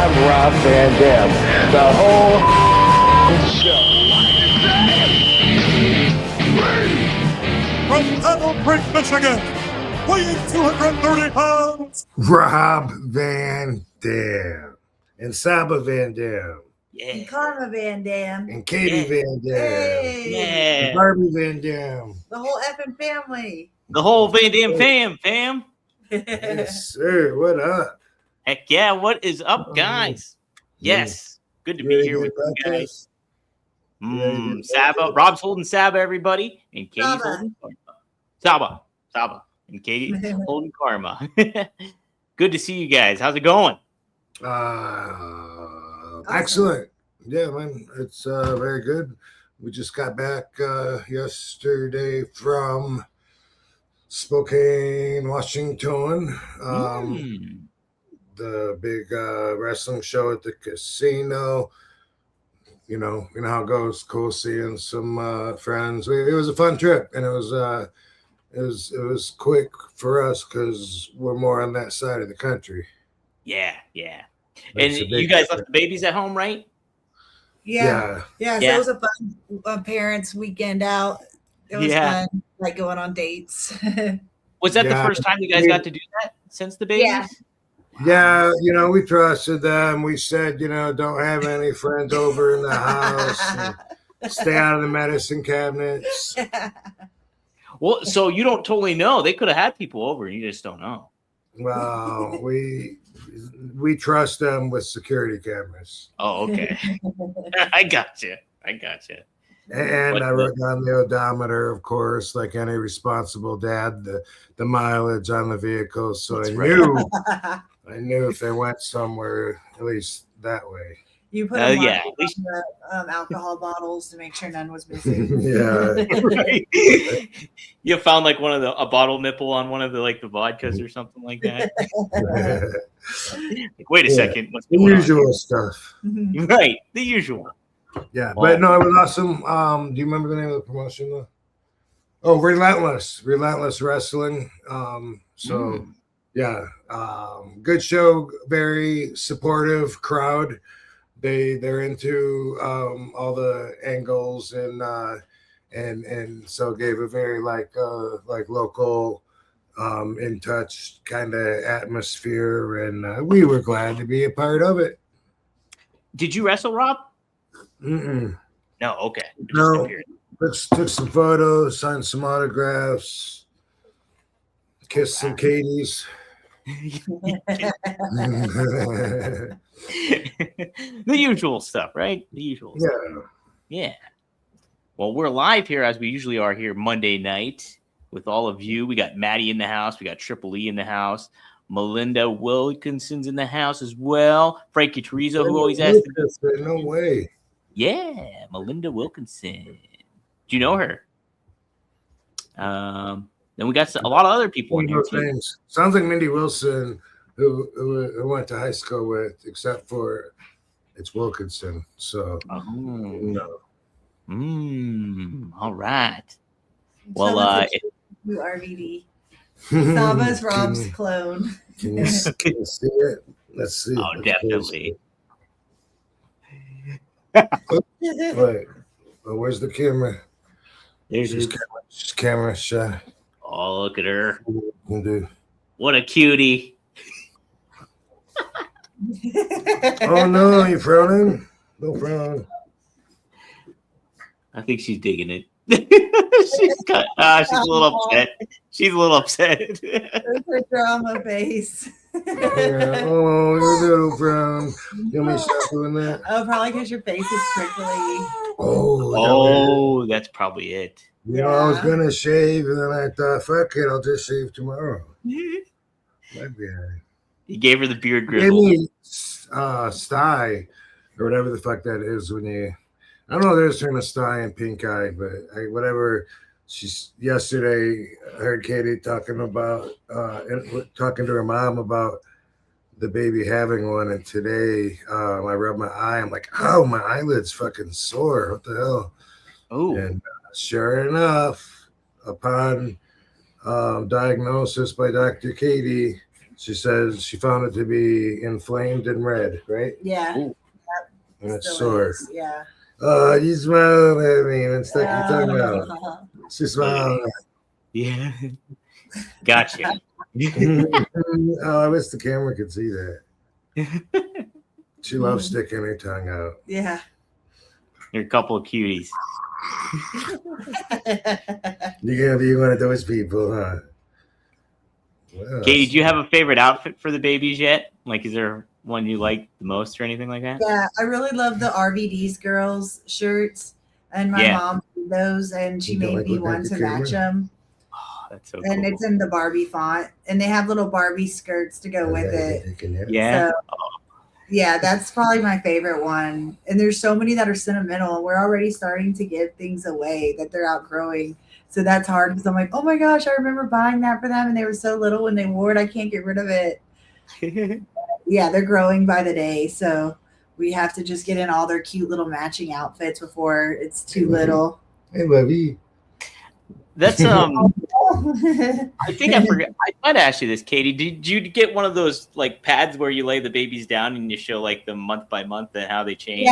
I'm Rob Van Dam. The whole show. From Battle Creek, Michigan, weighing 230 pounds, Rob Van Dam and Saba Van Dam. Yeah. And Karma Van Dam. And Katie Van Dam. Hey. Yeah. And Barbie Van Dam. The whole effing family. The whole Van Dam fam. Yes, sir. What up? Heck yeah. What is up, guys? Yes. Good to be here with you guys. Saba. Rob's holding Saba, everybody. And Katie's holding Karma. Saba. And Katie holding Karma. Good to see you guys. How's it going? Excellent. Yeah, man. It's very good. We just got back yesterday from Spokane, Washington. The big wrestling show at the casino. You know how it goes. Cool seeing some friends. It was a fun trip, and it was quick for us because we're more on that side of the country. Yeah. And you guys left the babies at home, right? Yeah. So it was a fun parents' weekend out. It was fun, like going on dates. Was that the first time you guys got to do that since the babies? Yeah, we trusted them. We said, don't have any friends over in the house. Stay out of the medicine cabinets. Well, so you don't totally know. They could have had people over, and you just don't know. Well, we trust them with security cameras. Oh, okay. I got you. And I wrote down the odometer, of course, like any responsible dad, the mileage on the vehicle. So I knew if they went somewhere, at least that way. You put on the alcohol bottles to make sure none was missing. Yeah. Right. You found like a bottle nipple on one of the vodkas or something like that. Wait a second. What's the usual stuff. Right. The usual. Yeah. But no, it was awesome. Do you remember the name of the promotion though? Oh, Relentless Wrestling. Good show, very supportive crowd. They're into all the angles and so gave a very local in touch kind of atmosphere, and we were glad to be a part of it. Did you wrestle, Rob? Mm-mm. No, okay. No, took some photos, signed some autographs, kissed some Katies. The usual stuff, right? The usual stuff. Yeah. Well, we're live here as we usually are here Monday night with all of you. We got Maddie in the house. We got Triple E in the house. Melinda Wilkinson's in the house as well. Frankie Teresa, who always asks. No way. Yeah, Melinda Wilkinson. Do you know her? Then we got a lot of other people in here too. Sounds like Mindy Wilson, who I went to high school with, except for it's Wilkinson. So, no. All right. Well, RVD. Saba's Rob's clone. Can you see it? Let's see. Oh, definitely. Wait. Well, where's the camera? There's his camera shot. Oh, look at her. Do. What a cutie. Oh, no, you frowning? Don't frown. I think she's digging it. she's a little upset. She's a little upset. That's her drama face. Yeah. Oh, you're a little brown. You want me to stop doing that? Oh, probably because your face is prickly. Oh, that's probably it. I was gonna shave, and then I thought, fuck it, I'll just shave tomorrow. He gave her the beard grizzle. Gave me sty, or whatever the fuck that is when you. I don't know. There's term of sty and pink eye, but whatever. Yesterday, I heard Katie talking about talking to her mom about the baby having one, and today I rubbed my eye. I'm like, oh, my eyelid's fucking sore. What the hell? Oh. And sure enough, upon diagnosis by Dr. Katie, She says she found it to be inflamed and red, right? Yeah. Ooh. And it's Still sore. is, yeah. Oh, you smiled at me and stuck your tongue out. She smiled. Yeah. Gotcha. Oh, I wish the camera could see that. She loves sticking her tongue out. Yeah. You're a couple of cuties. You're gonna be one of those people, huh? Well, Katie, do you have a favorite outfit for the babies yet? Like, is there one you like the most or anything like that? Yeah, I really love the RVD's girls shirts, and my mom made those, and she made me one to match them. Oh, that's so and cool. It's in the Barbie font, and they have little Barbie skirts to go with it. Yeah. So, yeah, that's probably my favorite one. And there's so many that are sentimental, and we're already starting to give things away that they're outgrowing. So that's hard because I'm like, oh my gosh, I remember buying that for them, and they were so little when they wore it. I can't get rid of it. Yeah, they're growing by the day, so we have to just get in all their cute little matching outfits before it's too little. Hey, baby. That's I think I forgot. I might ask you this, Katie. Did you get one of those like pads where you lay the babies down and you show like them month by month and how they change?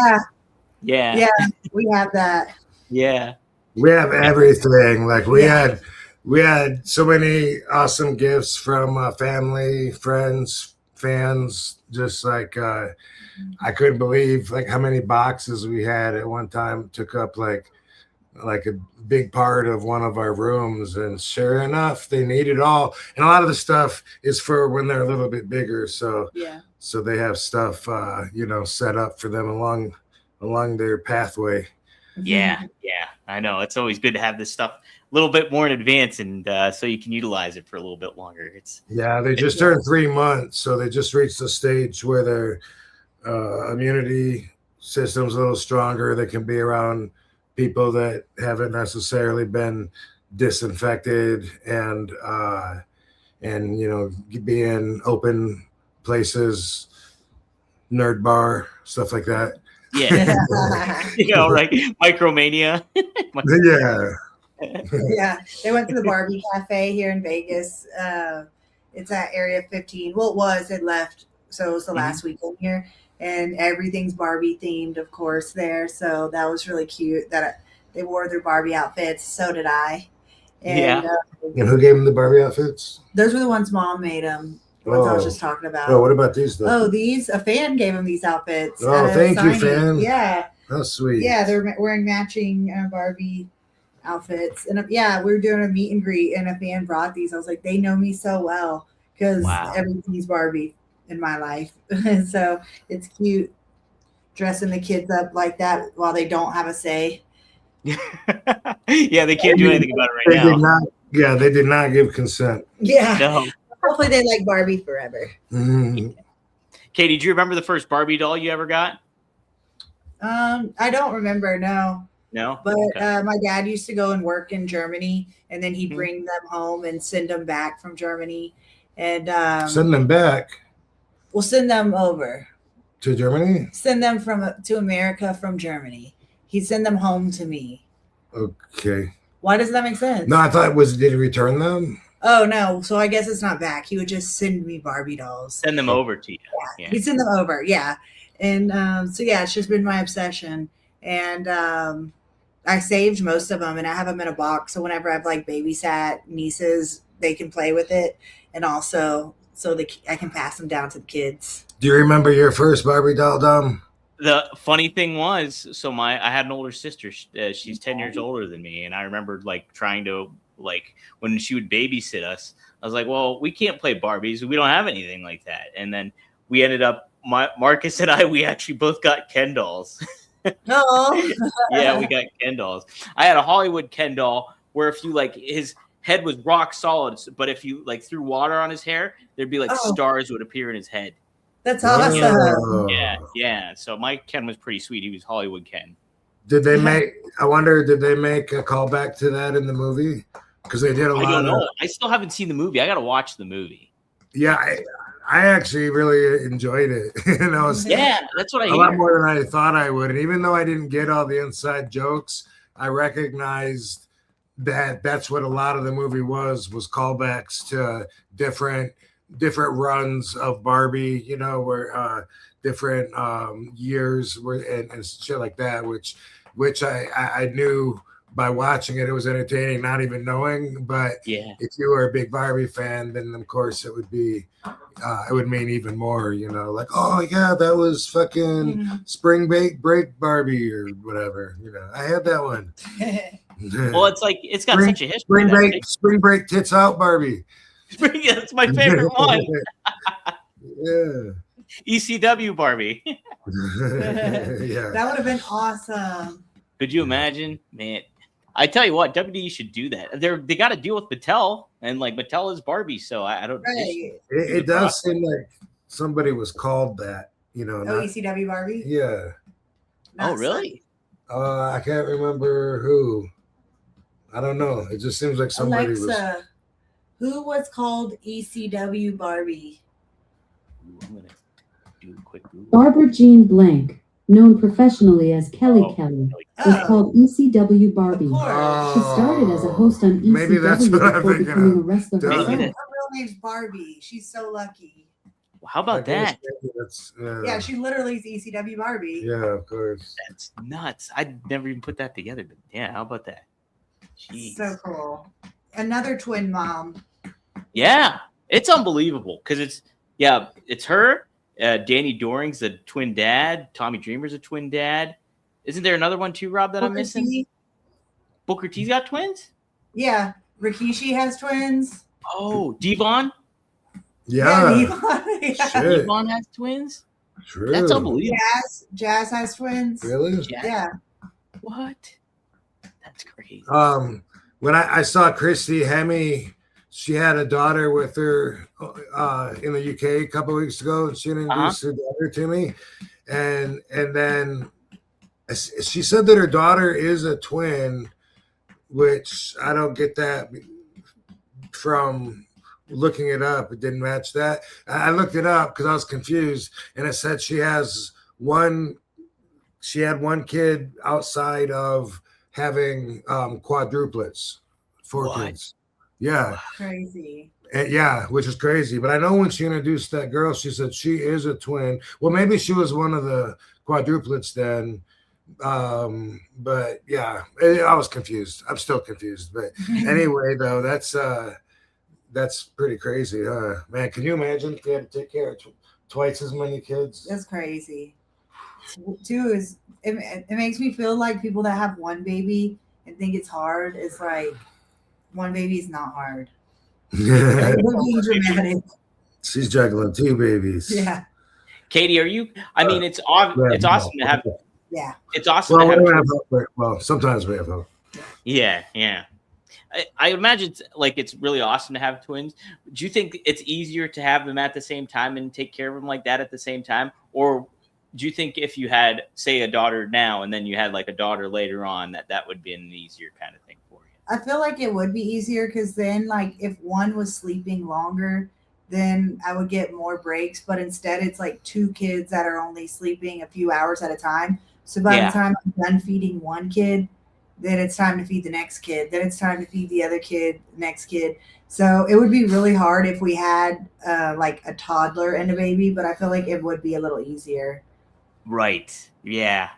Yeah. We have that. Yeah, we have everything. Like we had so many awesome gifts from family, friends, fans. Just like I couldn't believe like how many boxes we had at one time. Took up like a big part of one of our rooms, and sure enough they need it all, and a lot of the stuff is for when they're a little bit bigger, so they have stuff set up for them along their pathway. Yeah, I know. It's always good to have this stuff a little bit more in advance, and so you can utilize it for a little bit longer. They just turned 3 months, so they just reached the stage where their immunity system's a little stronger. They can be around people that haven't necessarily been disinfected, and be in open places, nerd bar, stuff like that. Yeah. Right. Micromania. Yeah. They went to the Barbie Cafe here in Vegas. It's at Area 15. Well, it left. So it was the last weekend here. And everything's Barbie themed, of course, there. So that was really cute that they wore their Barbie outfits. So did I. And, and who gave them the Barbie outfits? Those were the ones Mom made them. The ones I was just talking about. Oh, what about these? A fan gave them these outfits. Oh, thank you, fan. Yeah. Oh, sweet. Yeah, they're wearing matching Barbie outfits. And we were doing a meet and greet, and a fan brought these. I was like, they know me so well because everything's Barbie in my life. So it's cute dressing the kids up like that while they don't have a say. They can't do anything about it right now. They did not give consent. Yeah. No. Hopefully they like Barbie forever. Mm-hmm. Katie, do you remember the first Barbie doll you ever got? I don't remember, no. No? But my dad used to go and work in Germany, and then he'd bring them home and send them back from Germany. And send them back? We'll send them over. To Germany? Send them to America from Germany. He'd send them home to me. Okay. Why does that make sense? No, I thought did he return them? Oh, no. So I guess it's not back. He would just send me Barbie dolls. Send them over to you. Yeah. He'd send them over. Yeah. And it's just been my obsession. And I saved most of them, and I have them in a box. So whenever I've like babysat nieces, they can play with it. And also I can pass them down to the kids. Do you remember your first Barbie doll, Dom? The funny thing was, I had an older sister. She's 10 years older than me, and I remember like trying to when she would babysit us. I was like, "Well, we can't play Barbies. We don't have anything like that." And then we ended up, Marcus and we actually both got Ken dolls. Oh, yeah, we got Ken dolls. I had a Hollywood Ken doll where if you his head was rock solid, but if you threw water on his hair, there'd be stars would appear in his head. That's awesome. Yeah. So my Ken was pretty sweet. He was Hollywood Ken. Did they make a callback to that in the movie? Because they did a lot. I don't know. I still haven't seen the movie. I got to watch the movie. Yeah, I actually really enjoyed it. That's what I hear. A lot more than I thought I would. And even though I didn't get all the inside jokes, I recognized that that's what a lot of the movie was callbacks to different different runs of Barbie, you know, where different years were and shit like that, which I knew by watching it, it was entertaining, not even knowing. But if you were a big Barbie fan, then of course it would be, it would mean even more, you know, like, oh yeah, that was fucking spring break Barbie or whatever, you know. I had that one. Well, it's like it's got such a history. Spring break tits out Barbie. That's my favorite one. Yeah. ECW Barbie. Yeah. That would have been awesome. Could you imagine, man? I tell you what, WWE should do that. They got to deal with Mattel, and like Mattel is Barbie, so I don't. Right. It does seem like somebody was called that, you know. ECW Barbie. Yeah. Oh, really? I can't remember who. I don't know. It just seems like somebody Alexa, who was called ECW Barbie? I'm gonna do a quick Google. Barbara Jean Blank, known professionally as Kelly Kelly, was called ECW Barbie. She started as a host on ECW maybe that's what I'm before becoming a wrestler herself. Her real name's Barbie. She's so lucky. How about that? Yeah, she literally is ECW Barbie. Yeah, of course. That's nuts. I'd never even put that together, but yeah, how about that? Jeez. So cool. Another twin mom. Yeah, it's unbelievable because it's her. Danny Doring's a twin dad. Tommy Dreamer's a twin dad. Isn't there another one too, Rob, that I'm missing? Booker T's got twins? Yeah. Rikishi has twins. Oh, Devon? Yeah. Devon has twins? True. That's unbelievable. Jazz has twins. Really? Yeah. What? That's crazy. When I saw Christy Hemme, she had a daughter with her in the UK a couple of weeks ago, and she introduced her daughter to me, and then she said that her daughter is a twin, which I don't get that from looking it up. It didn't match that. I looked it up because I was confused, and it said she had one kid outside of having quadruplets, 4 kids. Yeah. Crazy. Yeah, which is crazy. But I know when she introduced that girl, she said she is a twin. Well, maybe she was one of the quadruplets then. But yeah, I was confused. I'm still confused. But anyway, though, that's pretty crazy, huh? Man, can you imagine if they had to take care of twice as many kids? That's crazy. Two is it makes me feel like people that have one baby and think it's hard. It's like one baby is not hard. Like, we're being dramatic. She's juggling 2 babies. Yeah. Katie, are you? I mean, it's awesome to have. Yeah. It's awesome to have. Well, sometimes we have hope. Yeah. I imagine it's really awesome to have twins. Do you think it's easier to have them at the same time and take care of them like that at the same time? Or do you think if you had, say, a daughter now and then you had like a daughter later on, that would be an easier kind of thing for you? I feel like it would be easier because then, like, if one was sleeping longer, then I would get more breaks. But instead, it's like 2 kids that are only sleeping a few hours at a time. So by the time I'm done feeding one kid, then it's time to feed the next kid. Then it's time to feed the other kid, next kid. So it would be really hard if we had like a toddler and a baby, but I feel like it would be a little easier. Right. Yeah.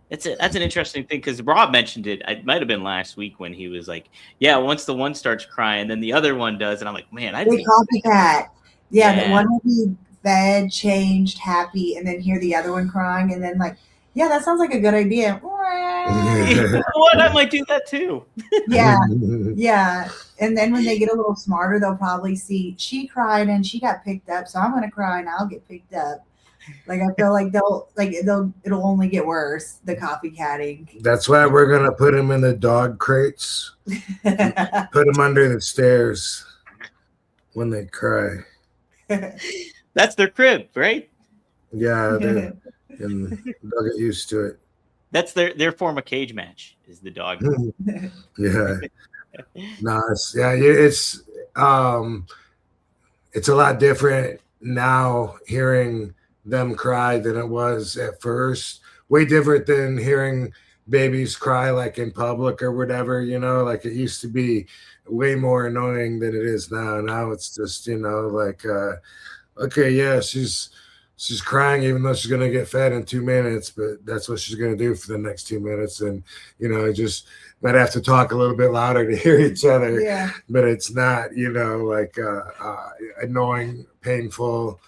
That's an interesting thing because Rob mentioned it. It might have been last week when he was like, yeah, once the one starts crying, then the other one does. And I'm like, man, They copycat. Yeah, the one will be fed, changed, happy, and then hear the other one crying. And then like, yeah, that sounds like a good idea. You know what? I might do that too. Yeah. And then when they get a little smarter, they'll probably see she cried and she got picked up, so I'm gonna cry and I'll get picked up. Like I feel like it'll only get worse. The copycatting. That's why we're gonna put them in the dog crates. Put them under the stairs when they cry. That's their crib, right? Yeah, and they'll get used to it. That's their form of cage match is the dog. Yeah. No, it's a lot different now hearing them cry than it was at first. Way different than hearing babies cry like in public or whatever, you know, like it used to be way more annoying than it is now. Now it's just, you know, like okay, yeah, she's crying even though she's gonna get fed in 2 minutes, but that's what she's gonna do for the next 2 minutes. And you know, just might have to talk a little bit louder to hear each other. Yeah. But it's not, you know, like annoying, painful,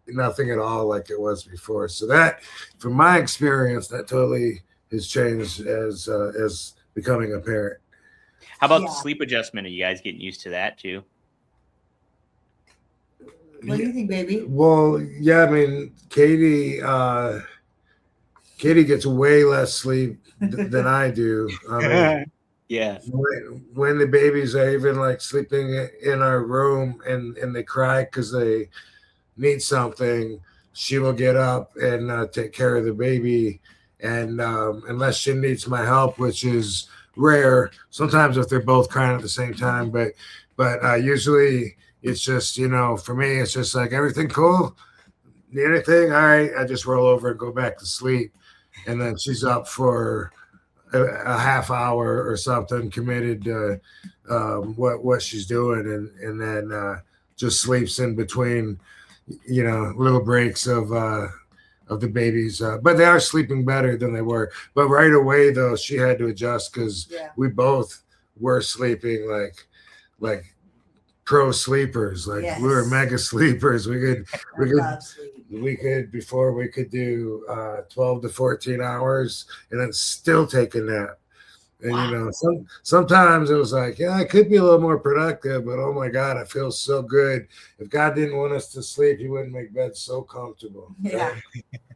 nothing at all like it was before. So that, from my experience, that totally has changed as becoming a parent. How about the sleep adjustment? Are you guys getting used to that too? What do you think, baby? Well, yeah, I mean, Katie gets way less sleep than I do. I mean, yeah. When the babies are even like sleeping in our room and they cry because they need something, she will get up and take care of the baby. And unless she needs my help, which is rare, sometimes if they're both crying at the same time, but usually it's just, you know, for me, it's just like, everything cool? Need anything? All right. I just roll over and go back to sleep. And then she's up for a half hour or something, committed to what she's doing, and then just sleeps in between, you know, little breaks of the babies. But they are sleeping better than they were. But right away, though, she had to adjust because we both were sleeping like pro sleepers, like we were mega sleepers. We could before we could do 12 to 14 hours and then still take a nap. And you know, sometimes it was like, yeah, I could be a little more productive, but oh my God, I feel so good. If God didn't want us to sleep, he wouldn't make bed so comfortable. Yeah.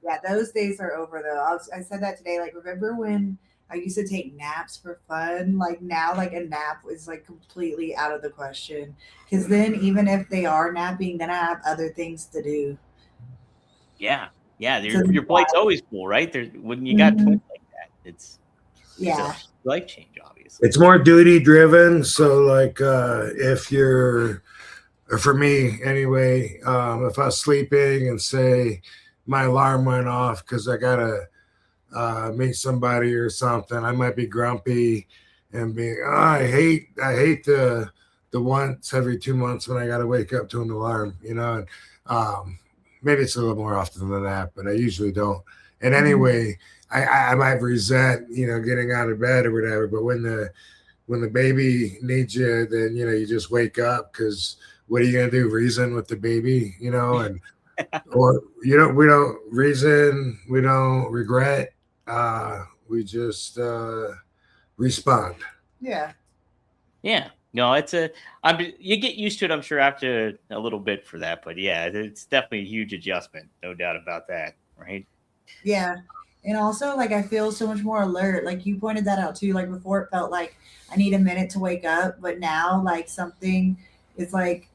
Yeah, those days are over though. I said that today. Like, remember when I used to take naps for fun? Like now, like a nap is like completely out of the question. Because then even if they are napping, then I have other things to do. Yeah. Yeah. Your plate's always full, right? When you got twins like that, it's a life change, obviously. It's more duty driven. So like if you're, or for me anyway, if I was sleeping and say my alarm went off because I gotta meet somebody or something, I might be grumpy and be, I hate the once every 2 months when I gotta wake up to an alarm, you know. And maybe it's a little more often than that, but I usually don't. And anyway, I might resent, you know, getting out of bed or whatever. But when the baby needs you, then you know you just wake up, because what are you gonna do? Reason with the baby, you know? And or we don't reason, we don't regret. We just respond. Yeah. Yeah. No, you get used to it, I'm sure, after a little bit for that. But yeah, it's definitely a huge adjustment. No doubt about that. Right. Yeah. And also, like, I feel so much more alert. Like, you pointed that out too. Like, before it felt like I need a minute to wake up. But now, like, something is like,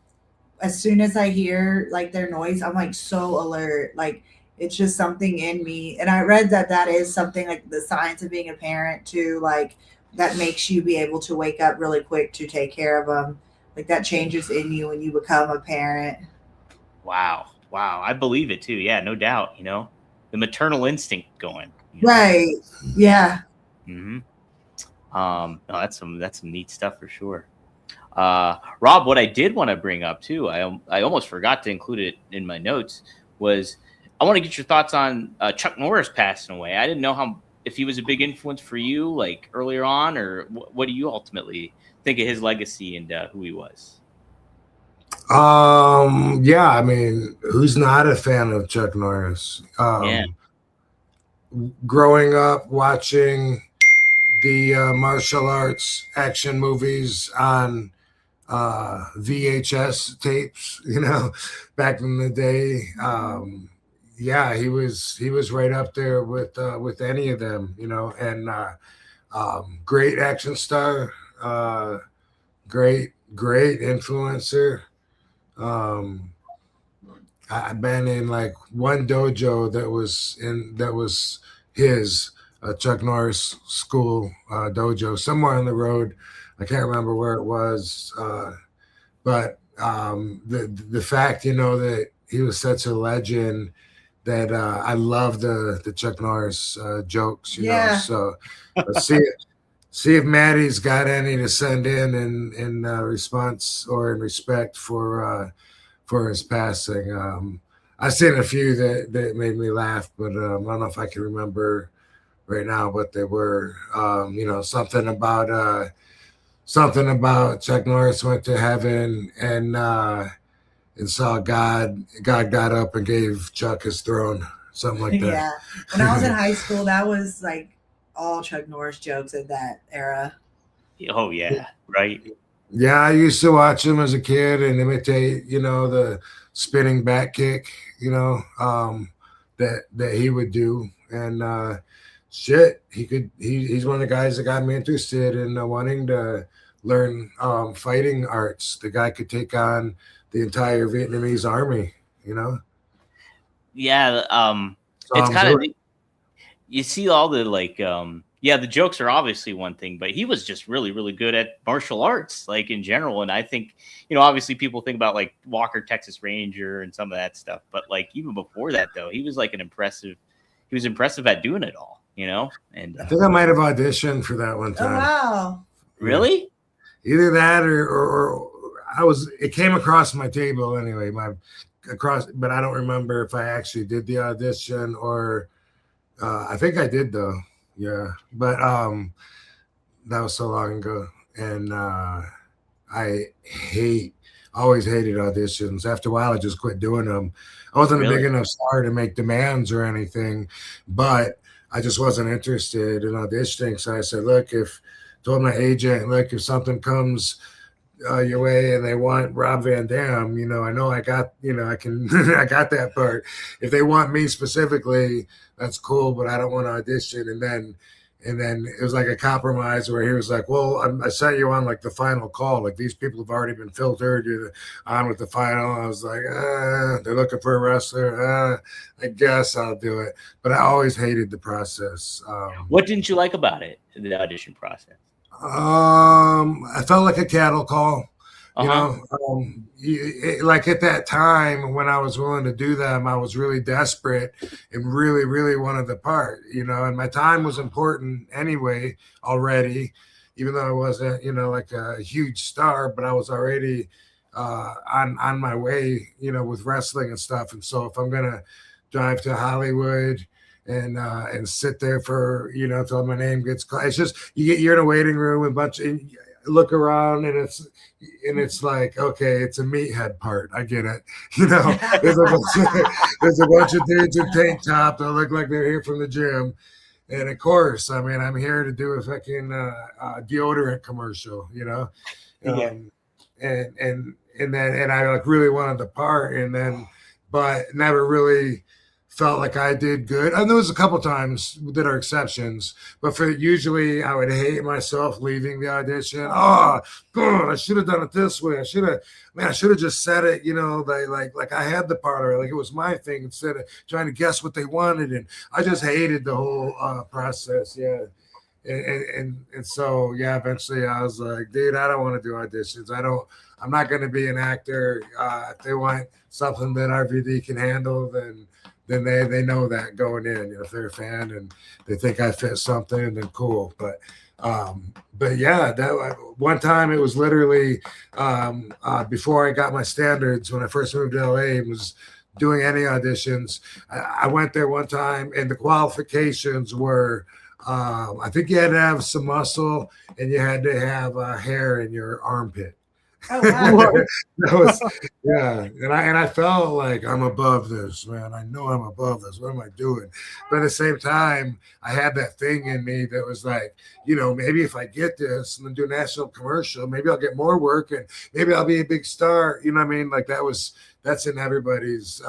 as soon as I hear like their noise, I'm like so alert. Like, it's just something in me. And I read that is something like the science of being a parent too. Like, that makes you be able to wake up really quick to take care of them. Like, that changes in you when you become a parent. Wow. I believe it too. Yeah, no doubt. You know, the maternal instinct going. You know? Right. Yeah. Mm-hmm. No, that's some neat stuff for sure. Rob, what I did want to bring up too, I almost forgot to include it in my notes, was I want to get your thoughts on Chuck Norris passing away. I didn't know if he was a big influence for you, like earlier on, or what do you ultimately think of his legacy and who he was? Yeah, I mean, who's not a fan of Chuck Norris? Growing up watching the martial arts action movies on VHS tapes, you know, back in the day. Yeah, he was right up there with any of them, you know. And great action star, great influencer. I've been in like one dojo that was his Chuck Norris school dojo somewhere on the road. I can't remember where it was, but the fact, you know, that he was such a legend, that I love the Chuck Norris jokes, you know. Yeah. So let's see if Maddie's got any to send in response or in respect for his passing. I've seen a few that made me laugh, but I don't know if I can remember right now what they were. You know, something about Chuck Norris went to heaven and saw God got up and gave Chuck his throne, something like that. Yeah. When I was in high school, that was like all Chuck Norris jokes in that era. Oh yeah, right. Yeah, I used to watch him as a kid and imitate, you know, the spinning back kick, you know, that he would do. And he's one of the guys that got me interested in wanting to learn fighting arts. The guy could take on the entire Vietnamese army, you know? Yeah, it's kind of, you see all the like, the jokes are obviously one thing, but he was just really, really good at martial arts, like in general. And I think, you know, obviously people think about like Walker, Texas Ranger and some of that stuff, but like even before that though, he was like impressive at doing it all, you know? And I think I might have auditioned for that one time. Oh, wow. Really? Either that or it came across my table anyway, but I don't remember if I actually did the audition or I think I did though. Yeah. But that was so long ago. And I always hated auditions. After a while I just quit doing them. I wasn't a big enough star to make demands or anything, but I just wasn't interested in auditioning. So I said, told my agent, look, if something comes your way and they want Rob Van Dam, you know I got, you know, I can I got that part. If they want me specifically, that's cool, but I don't want to audition. And then it was like a compromise where he was like, well, I sent you on like the final call, like these people have already been filtered, you're on with the final. I was like, they're looking for a wrestler, I guess I'll do it. But I always hated the process. What didn't you like about it, the audition process? I felt like a cattle call, you know, like at that time when I was willing to do them, I was really desperate and really, really wanted the part, you know, and my time was important anyway already, even though I wasn't, you know, like a huge star, but I was already on my way, you know, with wrestling and stuff. And so if I'm going to drive to Hollywood and sit there for, you know, until my name gets called. It's just you're in a waiting room and look around and it's like, okay, it's a meathead part. I get it. You know, there's a bunch of dudes in tank top that look like they're here from the gym. And of course, I mean, I'm here to do a fucking deodorant commercial, you know? And I like really wanted the part but never really felt like I did good. And there was a couple times that are exceptions, but usually I would hate myself leaving the audition. Oh, God, I should have done it this way. I should have just said it, you know, like I had the part already, like it was my thing instead of trying to guess what they wanted. And I just hated the whole process. Yeah. And so, yeah, eventually I was like, dude, I don't want to do auditions. I'm not going to be an actor. If they want something that RVD can handle, then they know that going in. You know, if they're a fan and they think I fit something, then cool. But yeah, that one time it was literally before I got my standards when I first moved to LA and was doing any auditions. I went there one time and the qualifications were I think you had to have some muscle and you had to have hair in your armpit. Oh, wow. That was, yeah. And I felt like I'm above this, man. I know I'm above this. What am I doing? But at the same time, I had that thing in me that was like, you know, maybe if I get this and then do a national commercial, maybe I'll get more work and maybe I'll be a big star. You know what I mean? Like that's in everybody's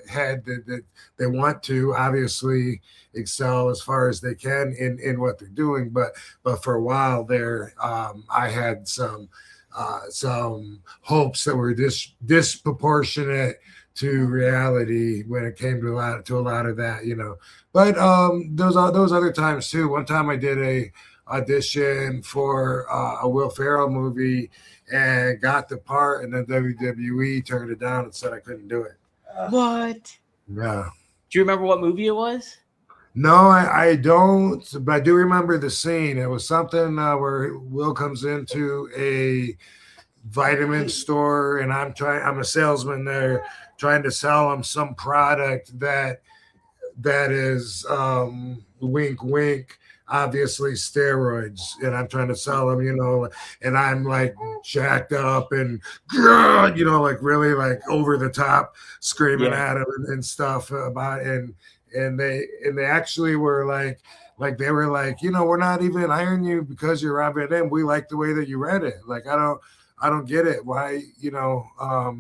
head that they want to obviously excel as far as they can in what they're doing. But for a while there, I had some hopes that were disproportionate to reality when it came to a lot of that, you know. But those other times too. One time I did a audition for a Will Ferrell movie and got the part, and then WWE turned it down and said I couldn't do it. What? Yeah. Do you remember what movie it was? No, I don't, but I do remember the scene. It was something where Will comes into a vitamin store, and I'm a salesman there trying to sell him some product that is wink wink, obviously steroids, and I'm trying to sell him, and I'm like jacked up and like really like over the top screaming at him and stuff about it. And they actually were like they were like, we're not even hiring you because you're Rob Van Dam. We like the way that you read it. Like I don't get it. Why,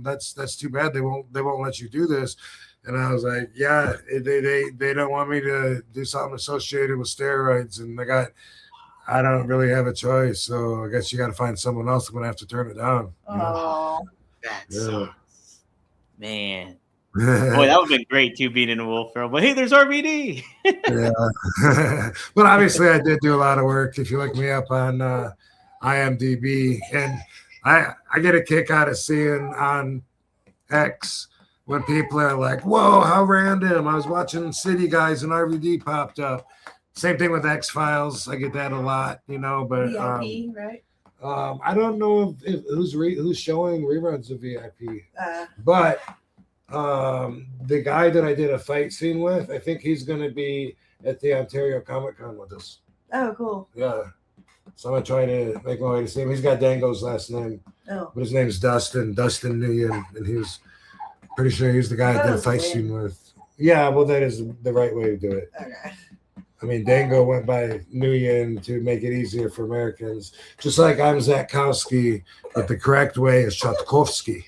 that's too bad. They won't let you do this. And I was like, yeah, they don't want me to do something associated with steroids, and I don't really have a choice. So I guess you got to find someone else. I'm gonna have to turn it down. Oh, that's man. Boy, that would have been great too, being in a Will Ferrell. But hey, there's RVD. Yeah, but obviously I did do a lot of work. If you look me up on IMDb, and I get a kick out of seeing on X when people are like, "Whoa, how random!" I was watching City Guys and RVD popped up. Same thing with X-Files. I get that a lot, But VIP, right? I don't know if who's showing reruns of VIP, but. The guy that I did a fight scene with, I think he's going to be at the Ontario Comic Con with us. Oh, cool. Yeah. So I'm going to try to make my way to see him. He's got Dango's last name. Oh. But his name's Dustin Nguyen, and he was pretty sure he's the guy I did a fight scene with. Yeah, well, that is the right way to do it. Okay. I mean, Dango went by Nguyen to make it easier for Americans. Just like I'm Zakowski, but the correct way is Shatkovsky.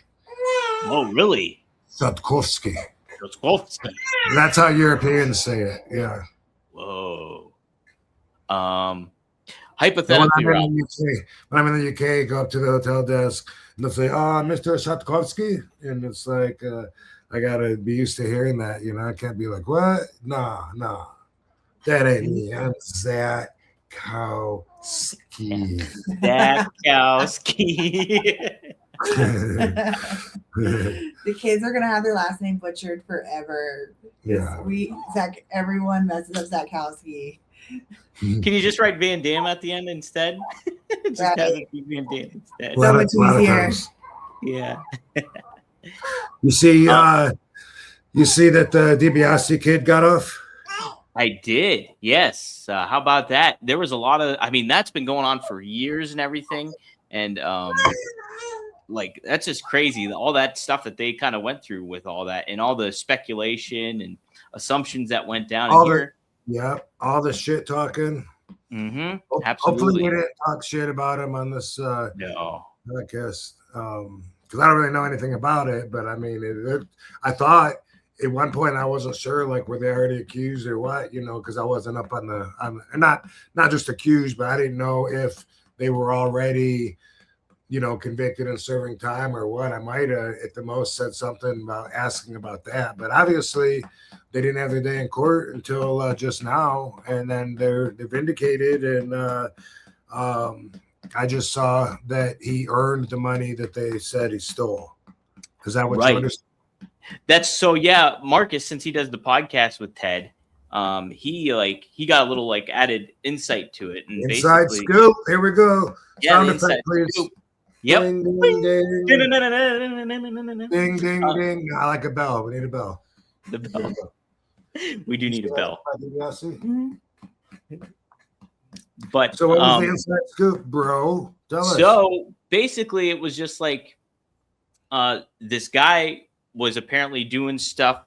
Oh, really? Shatkovsky. That's how Europeans say it. Yeah. Whoa. Hypothetically, when I'm in the UK, go up to the hotel desk and they'll say, Mr. Shatkovsky. And it's like, I got to be used to hearing that. I can't be like, what? No. That ain't me. I'm Zakowski. Zakowski. The kids are gonna have their last name butchered forever. Yeah, everyone messes up Zakowski. Can you just write Van Dam at the end instead? Just right. have it be Van Dam instead. So much easier. Yeah. You see that the DiBiase kid got off? I did. Yes. How about that? There was a lot of. I mean, that's been going on for years and everything, and like that's just crazy. All that stuff that they kind of went through with all that and all the speculation and assumptions that went down here. All the shit talking. Mm-hmm. Absolutely. Hopefully we didn't talk shit about him on this podcast. Because I don't really know anything about it, but I mean, I thought at one point I wasn't sure, like, were they already accused or what? Because I wasn't up on not just accused, but I didn't know if they were already convicted and serving time or what. I might have at the most said something about asking about that, but obviously they didn't have their day in court until just now, and then they're vindicated. And I just saw that he earned the money that they said he stole. Is that what you understand? That's so. Yeah, Marcus, since he does the podcast with Ted, he got a little added insight to it. And inside scoop. Here we go. Yeah, sound effect, please. Scoop. Yep. Ding, ding, ding. Ding, ding, ding. I like a bell. We need a bell. The bell. We do need a bell. But so what was the inside scoop, bro? Tell us. So basically it was just like this guy was apparently doing stuff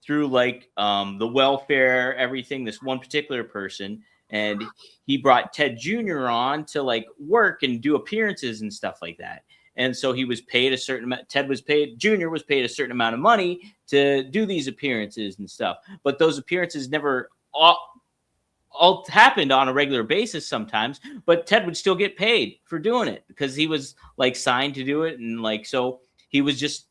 through the welfare, everything, this one particular person. And he brought Ted Jr. on to work and do appearances and stuff like that. And so he was paid a certain amount. Jr. was paid a certain amount of money to do these appearances and stuff. But those appearances never all happened on a regular basis sometimes. But Ted would still get paid for doing it because he was signed to do it. And so he was just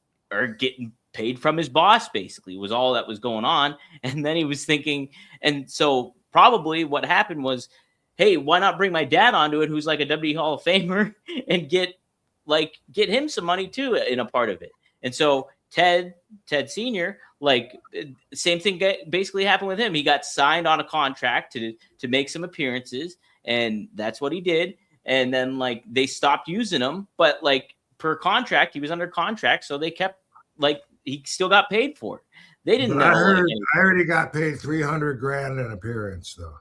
getting paid from his boss, basically, was all that was going on. And then he was thinking, and so probably what happened was, hey, why not bring my dad onto it, who's a WWE Hall of Famer, and get him some money too in a part of it. And so Ted Sr. like same thing basically happened with him. He got signed on a contract to make some appearances, and that's what he did. And then like they stopped using him, but like per contract, he was under contract, so they kept like he still got paid for it. They didn't know. I heard he got paid $300,000 an appearance, though.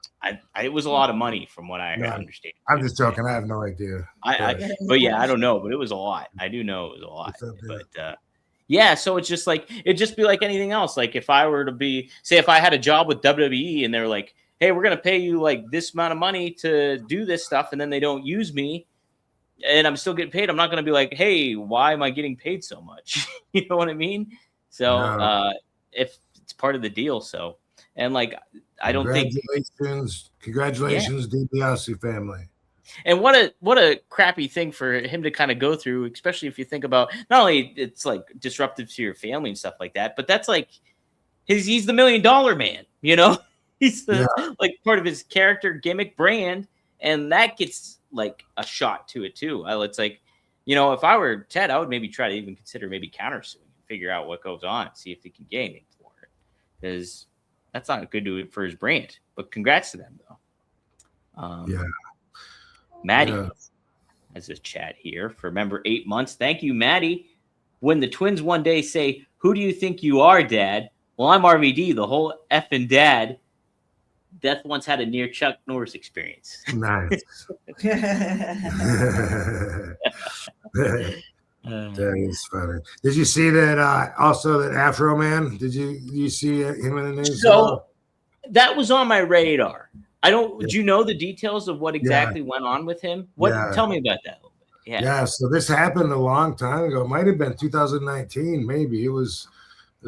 It was a lot of money from what I understand. I'm just joking. I have no idea. But yeah, I don't know, but it was a lot. I do know it was a lot. But yeah, so it's just like it'd just be like anything else. Like if I were to be, say, if I had a job with WWE and they're like, "Hey, we're gonna pay you like this amount of money to do this stuff," and then they don't use me, and I'm still getting paid, I'm not gonna be like, "Hey, why am I getting paid so much?" You know what I mean? So if it's part of the deal, so and like I don't think. Congratulations, DiBiase family. And what a crappy thing for him to kind of go through, especially if you think about not only it's like disruptive to your family and stuff like that, but that's like he's the $1 million man, you know, he's like part of his character gimmick brand, and that gets like a shot to it too. It's like, you know, if I were Ted, I would maybe try to even consider maybe countersuing and figure out what goes on, see if he can get anything for it, because that's not good to it for his brand. But congrats to them though. Maddie has a chat here for member 8 months. Thank you, Maddie. When the twins one day say, "Who do you think you are, Dad?" Well, I'm RVD, the whole effing dad. Death once had a near Chuck Norris experience. Nice. That is funny. Did you see that? Also, that Afro Man. Did you see him in the news? So that was on my radar. I don't. Do you know the details of what exactly went on with him? Tell me about that a little bit. Yeah. So this happened a long time ago. It might have been 2019, maybe. It was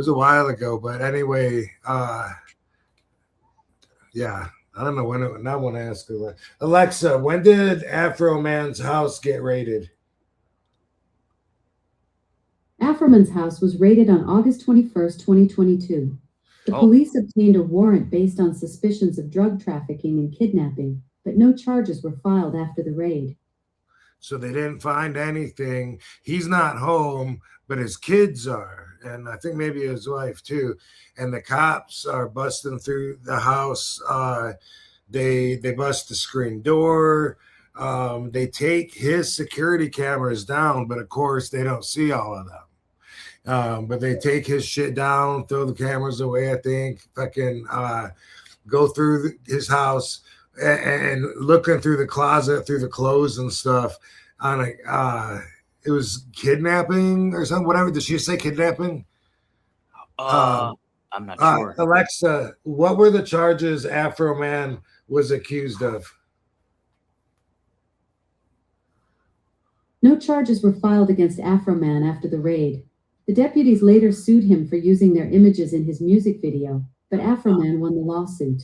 a while ago. But anyway, I don't know when. I want to ask Alexa, when did Afro Man's house get raided? Afroman's house was raided on August 21st, 2022. The police obtained a warrant based on suspicions of drug trafficking and kidnapping, but no charges were filed after the raid. So they didn't find anything. He's not home, but his kids are, and I think maybe his wife too. And the cops are busting through the house. They bust the screen door. They take his security cameras down, but of course they don't see all of them. But they take his shit down, throw the cameras away, I think, fucking go through his house and looking through the closet, through the clothes and stuff. It was kidnapping or something, whatever. Did she say kidnapping? I'm not sure. Alexa, what were the charges Afro Man was accused of? No charges were filed against Afro Man after the raid. The deputies later sued him for using their images in his music video, but Afro Man won the lawsuit.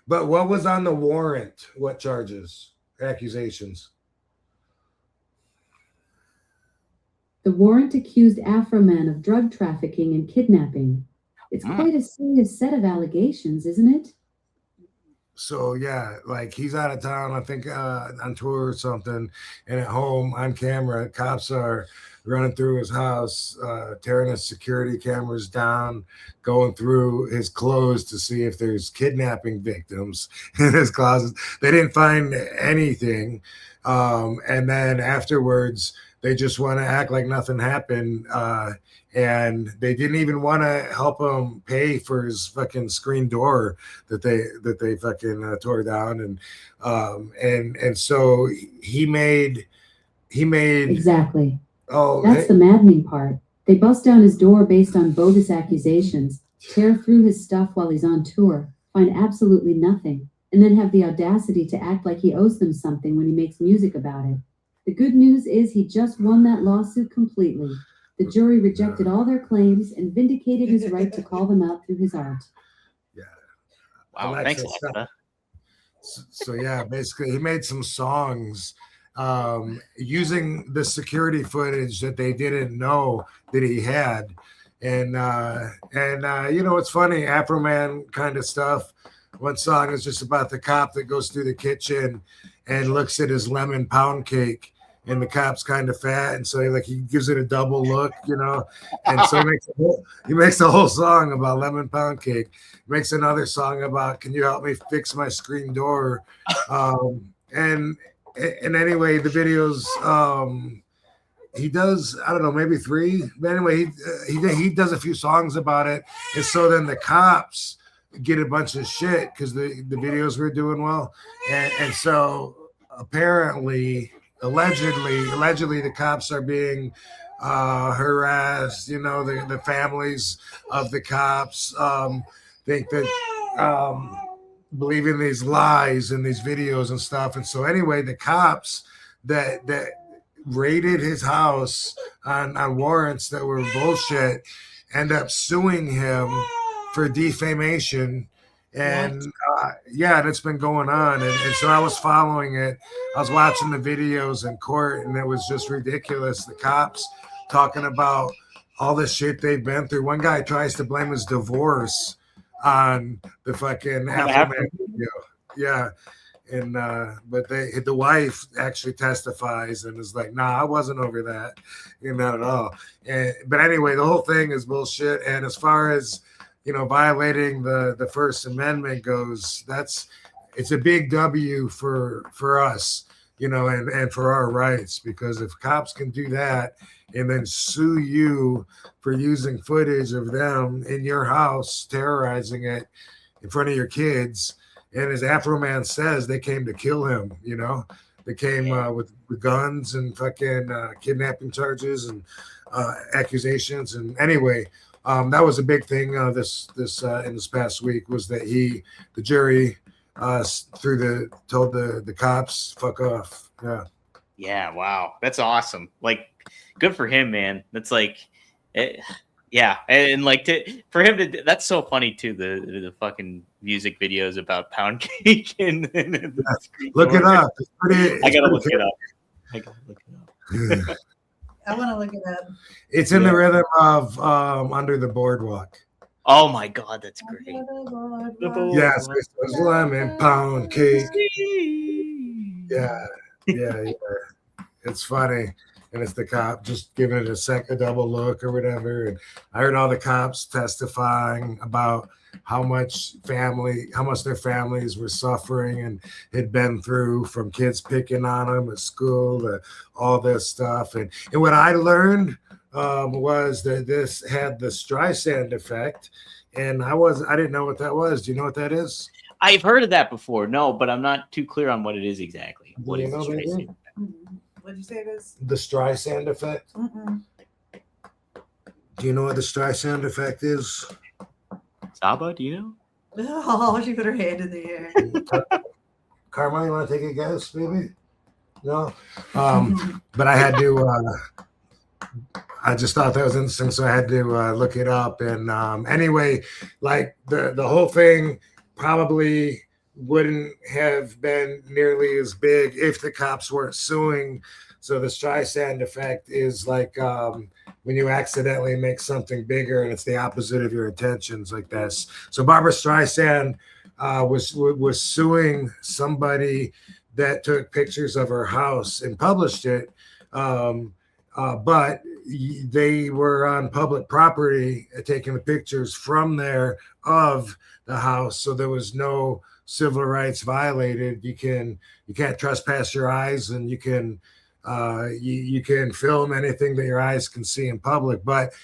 But what was on the warrant? What charges? Accusations? The warrant accused Afro Man of drug trafficking and kidnapping. It's quite a serious set of allegations, isn't it? So yeah, like he's out of town, I think on tour or something, and at home on camera, cops are running through his house, tearing his security cameras down, going through his clothes to see if there's kidnapping victims in his closet. They didn't find anything. And then afterwards, they just want to act like nothing happened. And they didn't even want to help him pay for his fucking screen door that they fucking tore down. And so he made exactly. Oh, that's the maddening part. They bust down his door based on bogus accusations, tear through his stuff while he's on tour, find absolutely nothing, and then have the audacity to act like he owes them something when he makes music about it. The good news is he just won that lawsuit completely. The jury rejected all their claims and vindicated his right to call them out through his art. Yeah. Wow, thanks, Alexa. So yeah, basically he made some songs using the security footage that they didn't know that he had. And you know, it's funny, Afro Man kind of stuff. One song is just about the cop that goes through the kitchen and looks at his lemon pound cake and the cop's kind of fat, and so he gives it a double look, and so he makes a whole song about lemon pound cake. He makes another song about, can you help me fix my screen door? And anyway, the videos, he does, I don't know, maybe 3, but anyway, he does a few songs about it, and so then the cops get a bunch of shit because the videos were doing well, and so apparently, allegedly, the cops are being harassed. The families of the cops think that believe in these lies and these videos and stuff. And so anyway, the cops that raided his house on warrants that were bullshit end up suing him for defamation. And and it's been going on. And so I was following it. I was watching the videos in court, and it was just ridiculous. The cops talking about all the shit they've been through. One guy tries to blame his divorce on the fucking Afro Man video. Yeah. And but the wife actually testifies and is like, nah, I wasn't over that. Not at all. But anyway, the whole thing is bullshit. And as far as violating the First Amendment goes, it's a big W for us, and for our rights, because if cops can do that and then sue you for using footage of them in your house, terrorizing it in front of your kids, and as Afro Man says, they came to kill him, they came with guns and fucking kidnapping charges and accusations. And anyway, that was a big thing this in this past week, was that the jury told the cops, fuck off. Yeah, wow, that's awesome. Like, good for him, man. That's like, and like for him to, that's so funny too. The fucking music videos about pound cake and look it up. I gotta look it up. I want to look it up. It's in the rhythm of Under the Boardwalk. Oh my God, that's great. Yes, it's lemon pound cake. Yeah. It's funny. And it's the cop just giving it a double look or whatever. And I heard all the cops testifying about how much their families were suffering and had been through, from kids picking on them at school to all this stuff. And what I learned was that this had the Streisand effect. And I didn't know what that was. Do you know what that is? I've heard of that before. No, but I'm not too clear on what it is exactly. What is the Streisand effect? What did you say it is? The Streisand effect? Mm-mm. Do you know what the Streisand effect is? Saba, do you know? Oh, she put her hand in the air. Carmine, you want to take a guess, maybe? No? But I had to, I just thought that was interesting, so I had to look it up. And anyway, like the whole thing probably wouldn't have been nearly as big if the cops weren't suing. So the Streisand effect is like when you accidentally make something bigger and it's the opposite of your intentions, like this. So Barbara Streisand was suing somebody that took pictures of her house and published it, but they were on public property taking the pictures from there of the house, so there was no civil rights violated. You can't trespass your eyes, and you can film anything that your eyes can see in public. But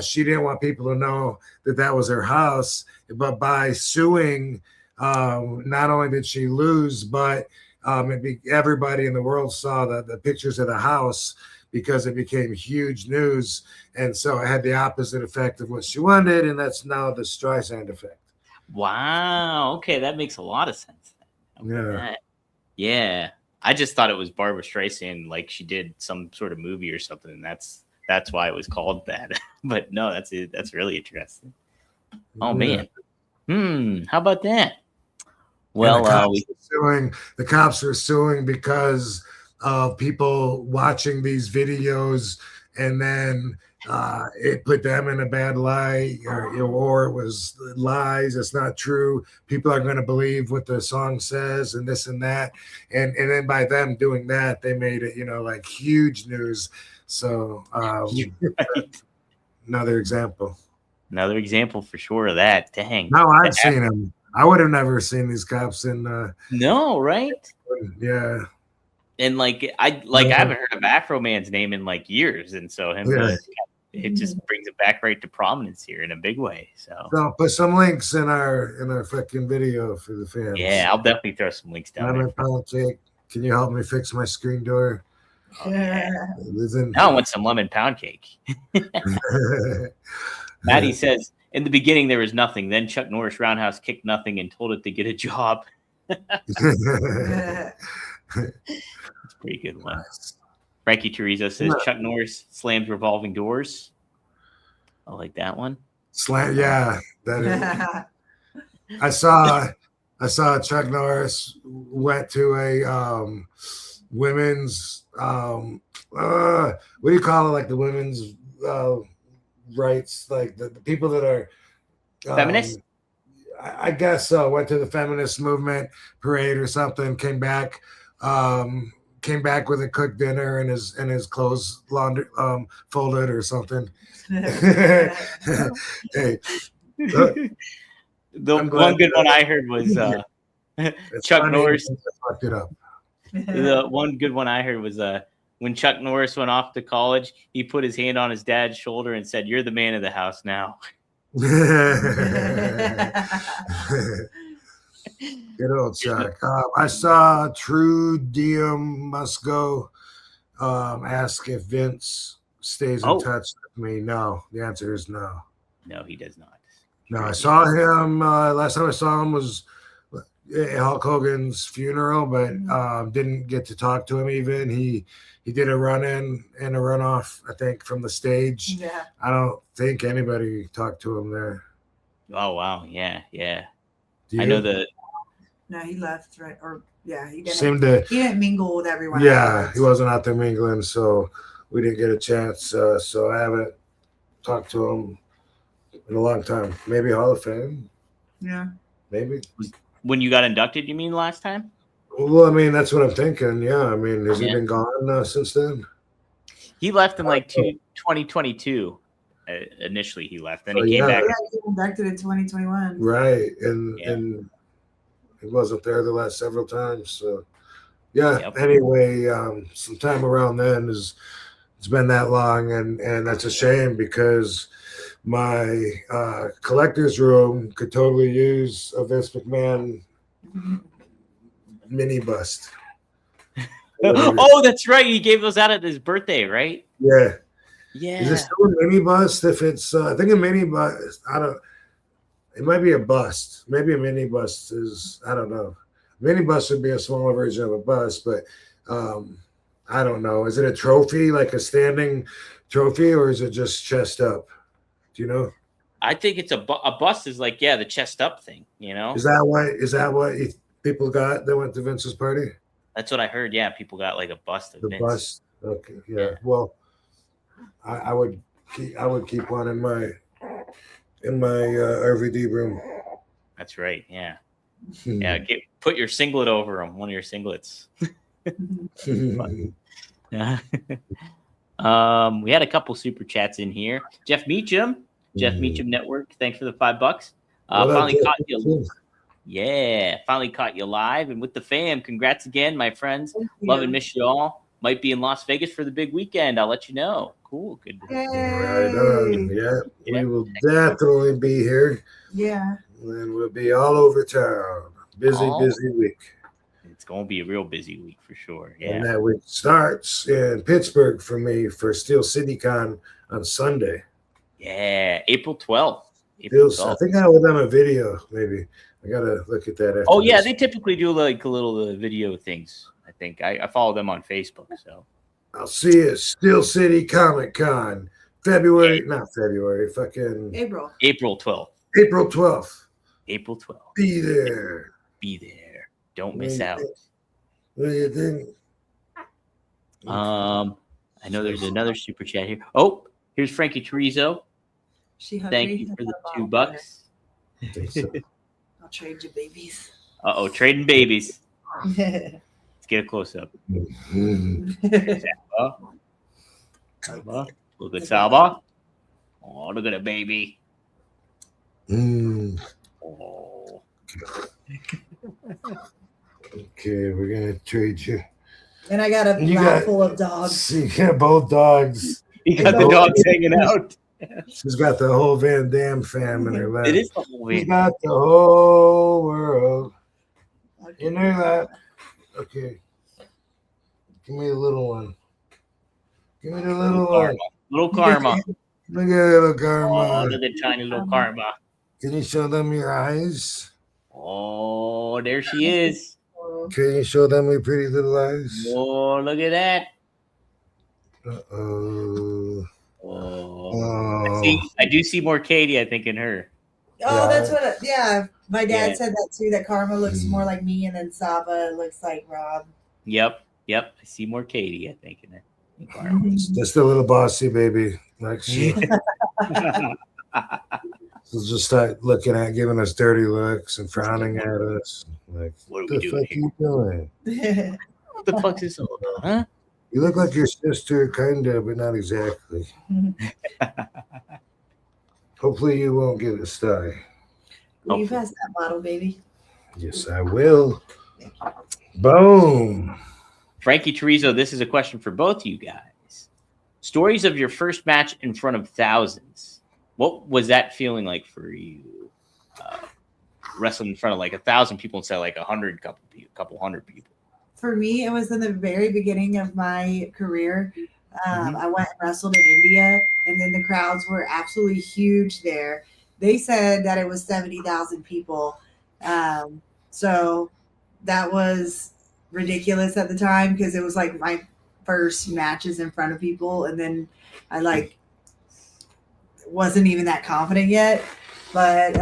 she didn't want people to know that was her house. But by suing, not only did she lose, but everybody in the world saw the pictures of the house, because it became huge news. And so it had the opposite effect of what she wanted, and that's now the Streisand effect. Wow. Okay, that makes a lot of sense. Yeah. Yeah. I just thought it was Barbara Streisand, like she did some sort of movie or something, and that's why it was called that. But no, that's really interesting. Oh man. How about that? Well, the cops were suing because of people watching these videos and then it put them in a bad light, or it was lies. It's not true. People are going to believe what the song says and this and that. And then by them doing that, they made it, like huge news. So Right. another example. Another example for sure of that. Dang. No, I've seen them. I would have never seen these cops in. No, right? Yeah. And I haven't heard of Afro Man's name in years, and so it just brings it back right to prominence here in a big way. So put some links in our fucking video for the fans. Yeah, I'll definitely throw some links down there. Politics. Can you help me fix my screen door? Oh, yeah. Now I want some lemon pound cake. Maddie says, in the beginning there was nothing. Then Chuck Norris roundhouse kicked nothing and told it to get a job. That's a pretty good one. Frankie Teresa says Chuck Norris slams revolving doors. I like that one. Yeah, that is. I saw Chuck Norris went to a women's what do you call it? The women's rights, the people that are feminists. I guess so. Went to the feminist movement parade or something. Came back with a cooked dinner and his clothes laundered, folded or something. Hey, the one good one I heard was Chuck Norris. Fucked it up. The one good one I heard was when Chuck Norris went off to college, he put his hand on his dad's shoulder and said, "You're the man of the house now." Good old Chuck. I saw True DM Must Go ask if Vince stays in touch with me. No, the answer is no. No, he does not. No, I saw him. Last time I saw him was at Hulk Hogan's funeral, but didn't get to talk to him even. He did a run-in and a runoff, I think, from the stage. Yeah. I don't think anybody talked to him there. Oh, wow. Yeah. I know that. No, he left, right? Or, yeah, he didn't mingle with everyone. Yeah, he wasn't out there mingling, so we didn't get a chance. So I haven't talked to him in a long time. Maybe Hall of Fame. Yeah. Maybe. When you got inducted, you mean last time? Well, I mean, that's what I'm thinking. Yeah, I mean, has he been gone since then? He left in 2022. Initially, he left. Then he came back. Yeah, he was inducted in 2021. Right, and he wasn't there the last several times. So, yeah. Yep. Anyway, sometime around then it's been that long, and that's a shame because my collector's room could totally use a Vince McMahon mini bust. Oh, that's right. He gave those out at his birthday, right? Yeah. Yeah. Is it still a mini bust? If it's, I think a mini bust, it might be a bust. Maybe a mini bust is, I don't know. Mini bust would be a smaller version of a bust, but I don't know. Is it a trophy, like a standing trophy, or is it just chest up? Do you know? I think it's a bust is the chest up thing, Is that what people got that went to Vince's party? That's what I heard. Yeah, people got a bust of the Vince. Bust. Okay, yeah. Well, I would keep one in my RVD room. That's right. Yeah. Yeah. Put your singlet over them. One of your singlets. Yeah. We had a couple super chats in here. Jeff Meacham Network. Thanks for the $5. Finally caught you. Yeah, finally caught you live and with the fam. Congrats again, my friends. Love and miss you all. Might be in Las Vegas for the big weekend. I'll let you know. Cool. Good. Right on. Yeah, we will definitely be here. Yeah. And we'll be all over town. Busy week. It's going to be a real busy week for sure. Yeah. And that week starts in Pittsburgh for me for Steel City Con on Sunday. Yeah, April 12th. I think I will have a video, maybe. I got to look at that. Oh, yeah, they typically do a little video things. I think I follow them on Facebook. So I'll see you at Steel City Comic Con, April 12th. April 12th. April 12th. Be there. Don't miss out. What do you think? I know there's another super chat here. Oh, Here's Frankie Chorizo. She hungry? Thank you for the $2. I'll trade you babies. Uh-oh, trading babies. Let's get a close-up. Saba. Look at Saba. Oh, look at a baby. Oh. Okay, we're gonna trade you. And I got a lap full of dogs. You got both dogs. You got the dogs hanging out. She's got the whole Van Damme fam in her lap. It is the whole She's got the whole world in her lap. Okay. Give me the little one. Give me the little one. Little Karma. Look at little Karma. Oh, look at tiny little Karma. Can you show them your eyes? Oh, there she is. Can you show them your pretty little eyes? Oh, look at that. Uh-oh. Oh. I do see more Katie, I think, in her. Oh, that's what. My dad said that too. That Karma looks more like me, and then Saba looks like Rob. Yep. I see more Katie, I think, in her. Just a little bossy baby. Like she. She'll just start looking at, giving us dirty looks and frowning at us. Like, what are we doing? What the fuck are you doing? What the fuck is this all about, huh? You look like your sister, kind of, but not exactly. Hopefully, you won't get a sty. Will you pass that bottle, baby? Yes, I will. Boom. Frankie Chorizo, this is a question for both of you guys. Stories of your first match in front of thousands. What was that feeling like for you? Wrestling in front of like 1,000 people instead of like 100, couple hundred people. For me, it was in the very beginning of my career. I went and wrestled in India, and then the crowds were absolutely huge there. They said that it was 70,000 people. So that was ridiculous at the time because it was like my first matches in front of people. And then I like wasn't even that confident yet, but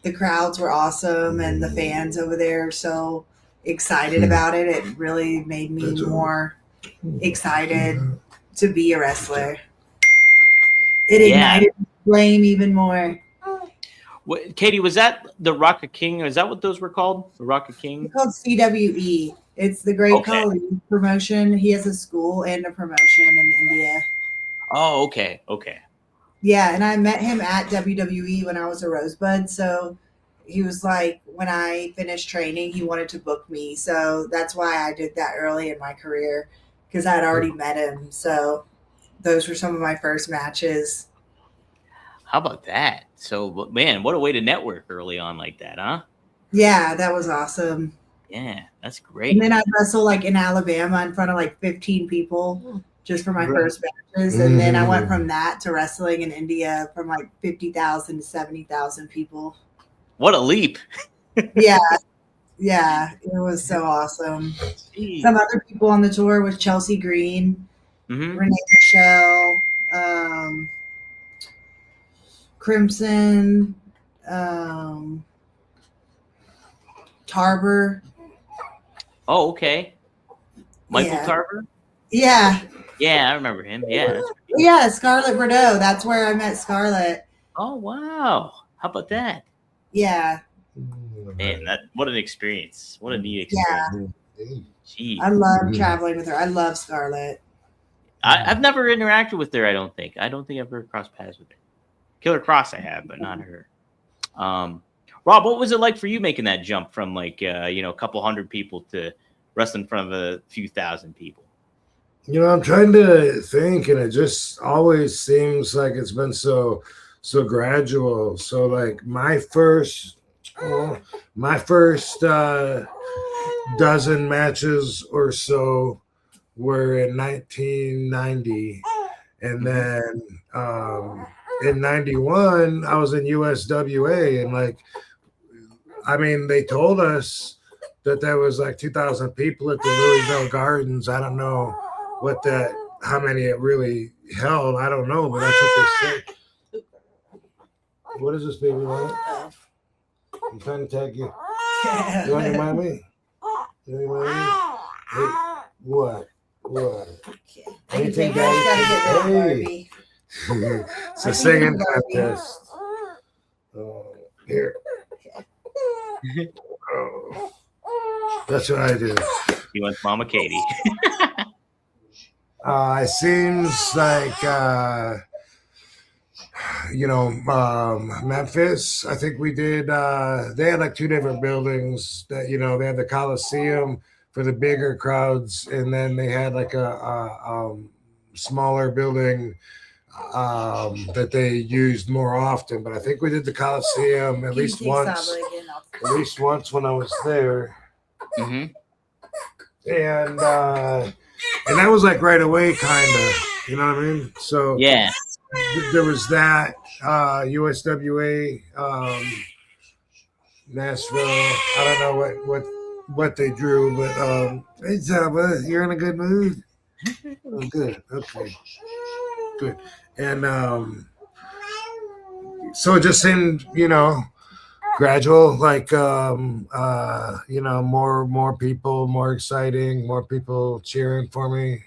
the crowds were awesome and the fans over there so excited about it. It really made me more excited to be a wrestler. It ignited flame even more. What, Katie, was that the Rocket King? Is that what those were called? The Rocket King? It's called CWE. It's the Great Khali promotion. He has a school and a promotion in India. Oh, okay. Yeah, and I met him at WWE when I was a Rosebud. So he was like, when I finished training, he wanted to book me. So that's why I did that early in my career because I had already met him. So those were some of my first matches. How about that? So, man, what a way to network early on like that, huh? Yeah, that was awesome. Yeah, that's great. And then I wrestled like in Alabama in front of like 15 people just for my first matches. And then I went from that to wrestling in India from like 50,000 to 70,000 people. What a leap. Yeah, it was so awesome. Jeez. Some other people on the tour was Chelsea Green, Renee Michelle, Crimson, Tarver. Oh, okay. Michael Tarver? Yeah. Yeah, I remember him. Yeah. Yeah, Scarlett Bordeaux. That's where I met Scarlett. Oh, wow. How about that? Yeah. Man, what an experience. What a neat experience. Yeah. Jeez. I love traveling with her. I love Scarlett. I've never interacted with her, I don't think. I don't think I've ever crossed paths with her. Killer Cross I have, but not her. Rob, what was it like for you making that jump from like a couple hundred people to wrestling in front of a few thousand people? I'm trying to think, and it just always seems like it's been so gradual. So like my first dozen matches or so were in 1990, and then in 91 I was in USWA, and they told us that there was like 2,000 people at the Louisville Gardens. I don't know how many it really held. I don't know, but that's what they said. What is this baby want? I'm trying to tag you. You want to remind me? Hey, what? Anything, gotta get rid of hey. Barbie. It's a singing contest. Here. Oh. That's what I do. He wants Mama Katie. It seems like Memphis. I think we did. They had like two different buildings. That they had the Coliseum for the bigger crowds, and then they had like a smaller building that they used more often. But I think we did the Coliseum at least once. At least once when I was there. Mm-hmm. And that was like right away, kind of. You know what I mean? So yeah, there was that USWA, Nashville. I don't know what they drew, but hey, Jabba, you're in a good mood. Oh, good. Okay. Good. And so it just seemed, gradual, like more people, more exciting, more people cheering for me.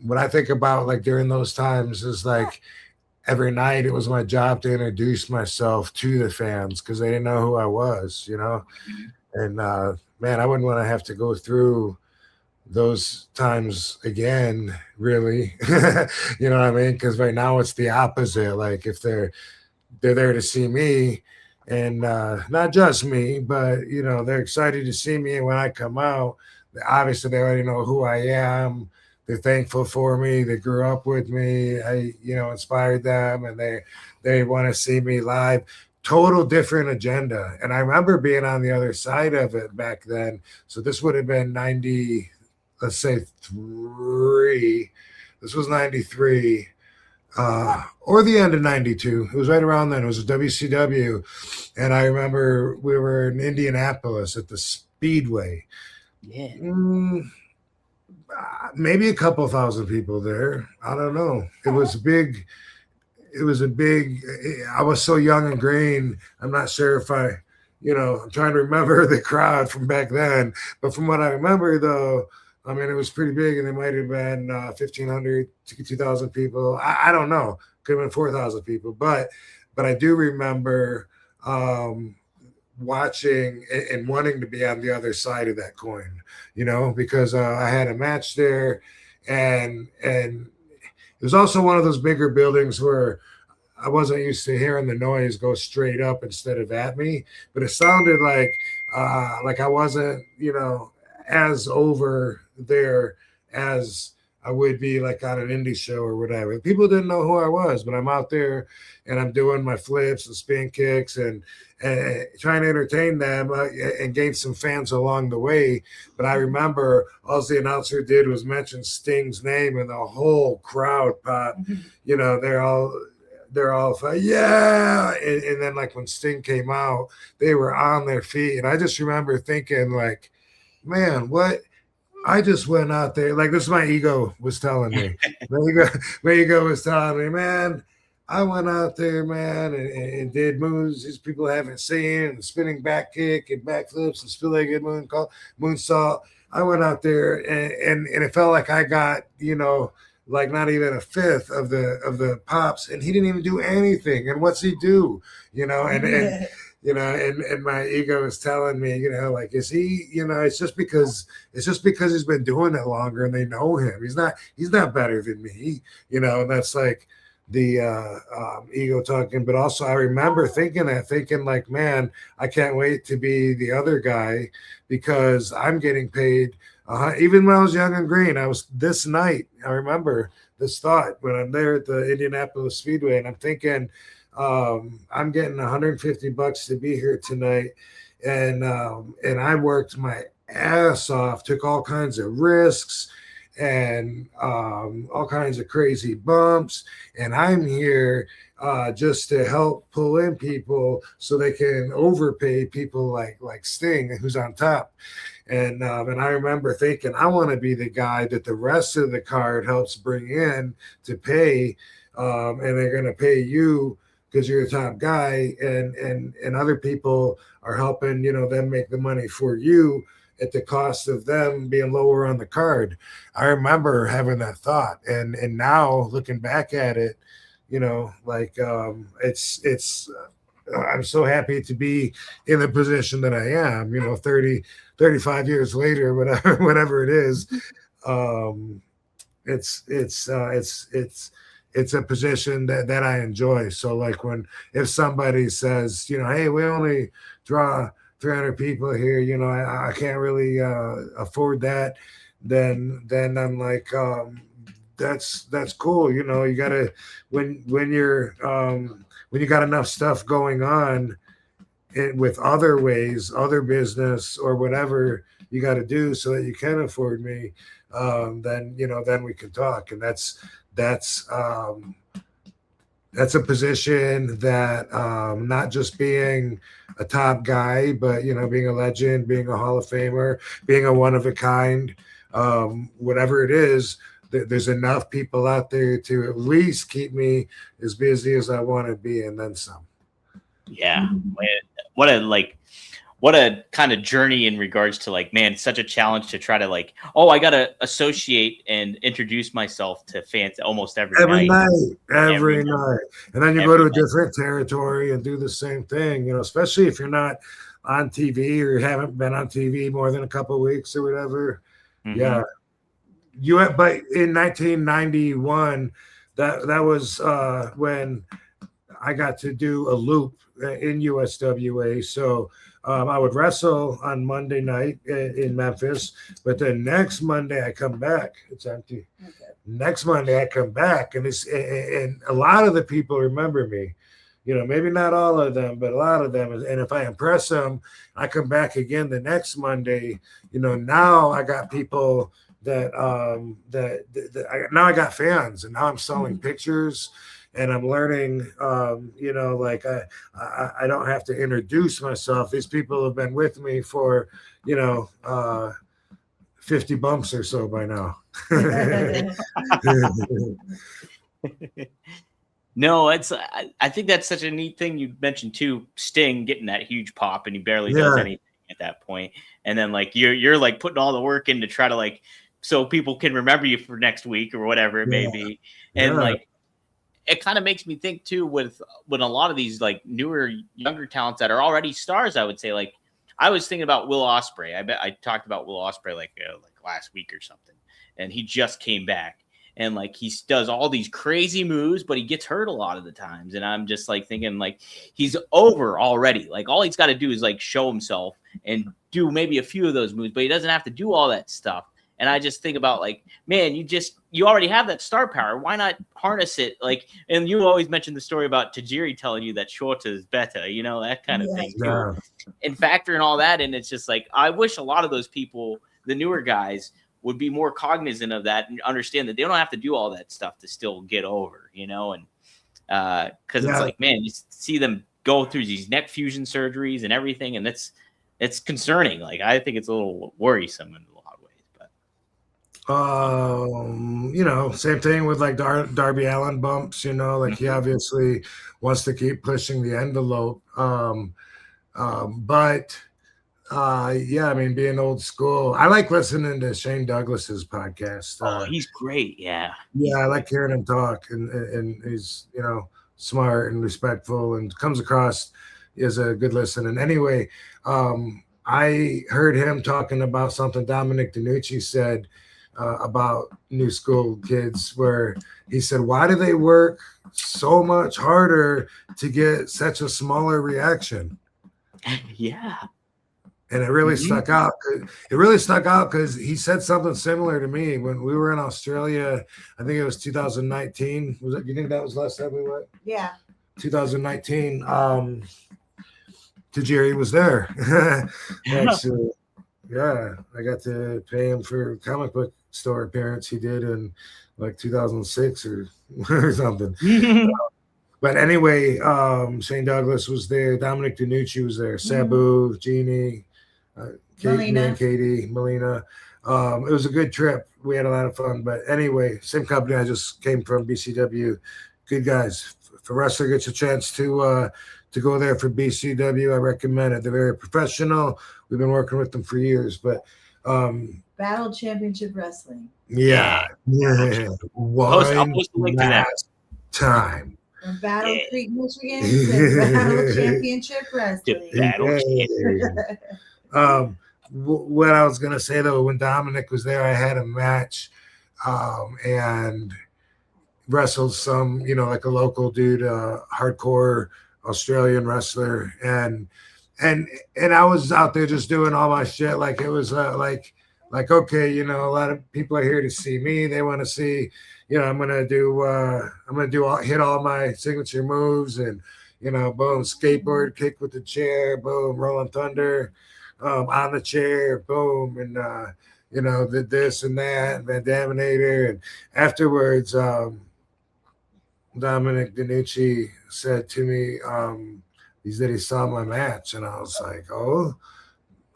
What I think about like during those times is like every night it was my job to introduce myself to the fans because they didn't know who I was, and man, I wouldn't want to have to go through those times again, really. You know what I mean? Because right now it's the opposite. Like if they're there to see me, and not just me, but they're excited to see me. And when I come out, obviously they already know who I am. They're thankful for me. They grew up with me. I inspired them, and they want to see me live. Total different agenda. And I remember being on the other side of it back then. So this would have been 90, let's say 3. This was 93. Or the end of 92. It was right around then. It was a WCW. And I remember we were in Indianapolis at the Speedway. Yeah. Maybe a couple thousand people there. I don't know. It was big. It was a big, I was so young and green. I'm not sure if I'm trying to remember the crowd from back then. But from what I remember, though, I mean, it was pretty big, and it might have been 1,500 to 2,000 people. I don't know. Could have been 4,000 people. But I do remember watching and wanting to be on the other side of that coin, because I had a match there, and it was also one of those bigger buildings where I wasn't used to hearing the noise go straight up instead of at me, but it sounded like I wasn't, as over there as I would be like on an indie show or whatever. People didn't know who I was, but I'm out there and I'm doing my flips and spin kicks and trying to entertain them and gain some fans along the way. But I remember all the announcer did was mention Sting's name, and the whole crowd popped. They're all like, yeah. And then like when Sting came out, they were on their feet. And I just remember thinking like, man, what? I just went out there. Like this, my ego was telling me. my ego was telling me, man, I went out there, man, and did moves these people haven't seen, and spinning back kick and backflips and split-legged moonsault. I went out there and it felt like I got, like not even a fifth of the pops, and he didn't even do anything. And what's he do? And my ego is telling me, like, is he, it's just because he's been doing it longer and they know him. He's not better than me, and that's like the ego talking. But also I remember thinking like, man, I can't wait to be the other guy because I'm getting paid. Even when I was young and green, I was this night. I remember this thought when I'm there at the Indianapolis Speedway, and I'm thinking, I'm getting $150 to be here tonight, and I worked my ass off, took all kinds of risks and all kinds of crazy bumps, and I'm here just to help pull in people so they can overpay people like Sting, who's on top. And I remember thinking, I want to be the guy that the rest of the card helps bring in to pay, and they're going to pay you because you're a top guy, and other people are helping, them make the money for you. at the cost of them being lower on the card. I remember having that thought, and now looking back at it, you know, like it's I'm so happy to be in the position that I am, you know, 35 years later, whatever it is. It's a position that I enjoy. So like if somebody says, you know, hey, we only draw 300 people here, you know, I can't really afford that, then I'm like, that's cool. You know, you gotta, when you got enough stuff going on with other ways, other business or whatever you got to do so that you can afford me, then, you know, then we can talk. And that's a position that not just being a top guy, but, you know, being a legend, being a Hall of Famer, being a one of a kind, whatever it is, there's enough people out there to at least keep me as busy as I want to be, and then some. Yeah. What a kind of journey in regards to like, man, such a challenge to try to like, oh, I got to associate and introduce myself to fans almost every night. Every night. And then you go to a different territory and do the same thing, you know, especially if you're not on TV or haven't been on TV more than a couple of weeks or whatever. Mm-hmm. Yeah. But in 1991, that was when I got to do a loop in USWA. So I would wrestle on Monday night in Memphis, but then next Monday I come back. It's empty. Okay. Next Monday I come back, and a lot of the people remember me. You know, maybe not all of them, but a lot of them. And if I impress them, I come back again the next Monday. You know, now I got people that now I got fans, and now I'm selling pictures, and I'm learning. You know, like I don't have to introduce myself. These people have been with me for, you know, 50 bumps or so by now. No, I think that's such a neat thing you mentioned too. Sting getting that huge pop, and he barely does anything at that point. And then like you're like putting all the work in to try to like, so people can remember you for next week or whatever it may be. And like, it kind of makes me think too, with a lot of these like newer, younger talents that are already stars, I would say, like, I was thinking about Will Ospreay. I talked about Will Ospreay like last week or something, and he just came back. And like he does all these crazy moves, but he gets hurt a lot of the times. And I'm just like thinking like he's over already. Like all he's got to do is like show himself and do maybe a few of those moves, but he doesn't have to do all that stuff. And I just think about like, man, you already have that star power. Why not harness it? Like, and you always mention the story about Tajiri telling you that short is better, you know, that kind of thing too. And factoring all that in, it's just like, I wish a lot of those people, the newer guys, would be more cognizant of that and understand that they don't have to do all that stuff to still get over, you know? And because it's like, man, you see them go through these neck fusion surgeries and everything, and it's concerning. Like, I think it's a little worrisome in a lot of ways. But you know, same thing with like Darby Allin bumps, you know, like he obviously wants to keep pushing the envelope. But yeah, I mean, being old school, I like listening to Shane Douglas's podcast. Oh, he's great. Yeah, I like hearing him talk, and he's, you know, smart and respectful and comes across as a good listen. And anyway, I heard him talking about something Dominic DeNucci said about new school kids, where he said, why do they work so much harder to get such a smaller reaction? Yeah. And it really stuck out. It really stuck out because he said something similar to me when we were in Australia. I think it was 2019. Was it? You think that was last time we went? Yeah. 2019. Tajiri was there. Actually, yeah, I got to pay him for a comic book store appearance he did in like 2006 or something. But anyway, Shane Douglas was there. Dominic DeNucci was there. Sabu, Jeannie. Katie, Melina. It was a good trip. We had a lot of fun. But anyway, same company I just came from, BCW. Good guys. If a wrestler gets a chance to to go there for BCW. I recommend it. They're very professional. We've been working with them for years, but Battle Championship Wrestling. yeah. I'll post a link to that. Time. From Battle Creek, Michigan to Battle Championship Wrestling. What I was gonna say though, when Dominic was there, I had a match and wrestled some, like a local dude, hardcore Australian wrestler, and I was out there just doing all my shit. Like it was like okay, a lot of people are here to see me. They want to see, I'm gonna hit all my signature moves, and boom, skateboard kick with the chair, boom, rolling thunder, on the chair, boom, and did this and that, and Dominator. And afterwards, Dominic DeNucci said to me, he said he saw my match, and I was like, oh,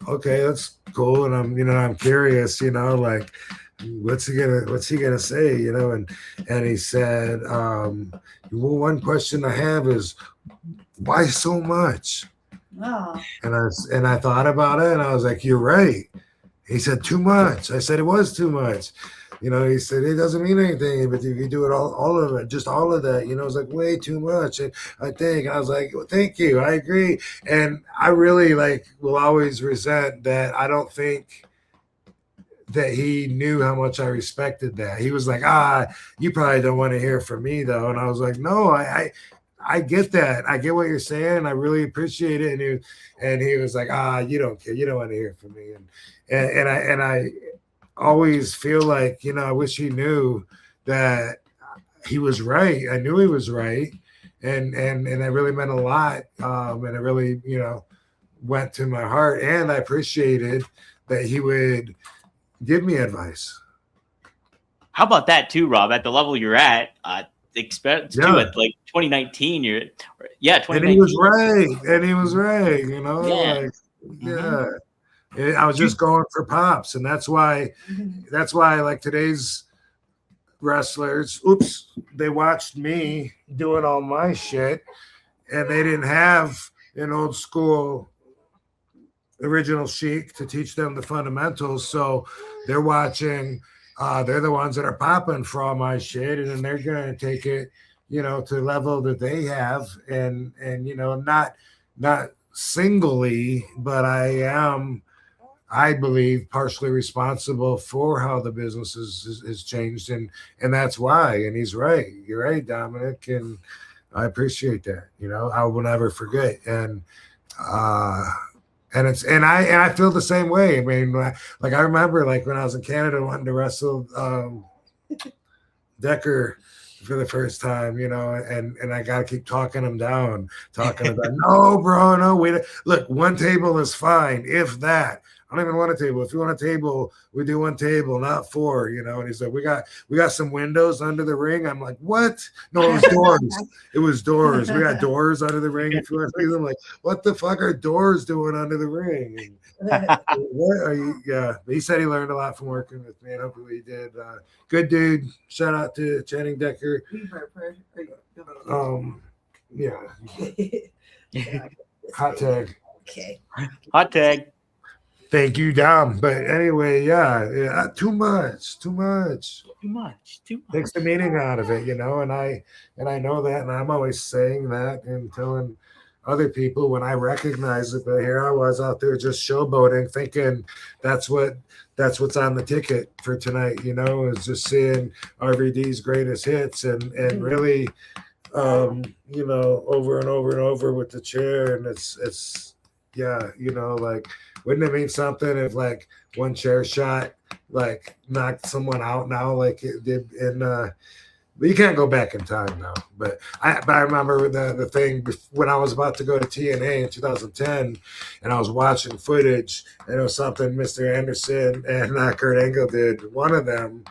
okay, that's cool. And I'm curious, like, what's he gonna say, and he said, one question I have is, why so much? Oh. And I thought about it, and I was like, you're right. He said, too much. I said, it was too much. He said, it doesn't mean anything, but if you do it all of it, just all of that, it's like way too much. And I was like, well, thank you. I agree. And I really will always resent that. I don't think that he knew how much I respected that. He was like, you probably don't want to hear from me though. And I was like, no, I get that. I get what you're saying. I really appreciate it. And he was like, you don't care. You don't want to hear from me. And I always feel like, I wish he knew that he was right. I knew he was right. And that really meant a lot. And it really, went to my heart. And I appreciated that he would give me advice. How about that too, Rob? At the level you're at, expect to at 2019. 2019. And he was right. I was just going for pops, and that's why like today's wrestlers, they watched me doing all my shit, and they didn't have an old school original Sheik to teach them the fundamentals. So they're watching, they're the ones that are popping for all my shit, and then they're gonna take it, to the level that they have, and not singly, but I believe partially responsible for how the business is changed, and that's why. And he's right. You're right, Dominic, and I appreciate that. I will never forget. And I feel the same way. I mean, like I remember when I was in Canada wanting to wrestle Decker for the first time, and I got to keep talking him down, no, bro, no, wait, look, one table is fine, if that. I don't even want a table. If you want a table, we do one table, not four, And he said, we got some windows under the ring. I'm like, what? No, it was doors. It was doors. We got doors under the ring. If you want to, I'm like, what the fuck are doors doing under the ring? What are you? Yeah, he said he learned a lot from working with me, and hopefully he did. Good dude. Shout out to Channing Decker. Hot tag. Okay. Hot tag. Thank you, Dom. But anyway, too much. Takes the meaning out of it, and I know that, and I'm always saying that and telling other people when I recognize it. But here I was out there just showboating, thinking that's what's on the ticket for tonight, is just seeing RVD's greatest hits and really over and over and over with the chair, and it's wouldn't it mean something if one chair shot knocked someone out now like it did in but you can't go back in time now. But I remember the thing when I was about to go to TNA in 2010, and I was watching footage, and it was something Mr. Anderson and Kurt Angle did. One of them,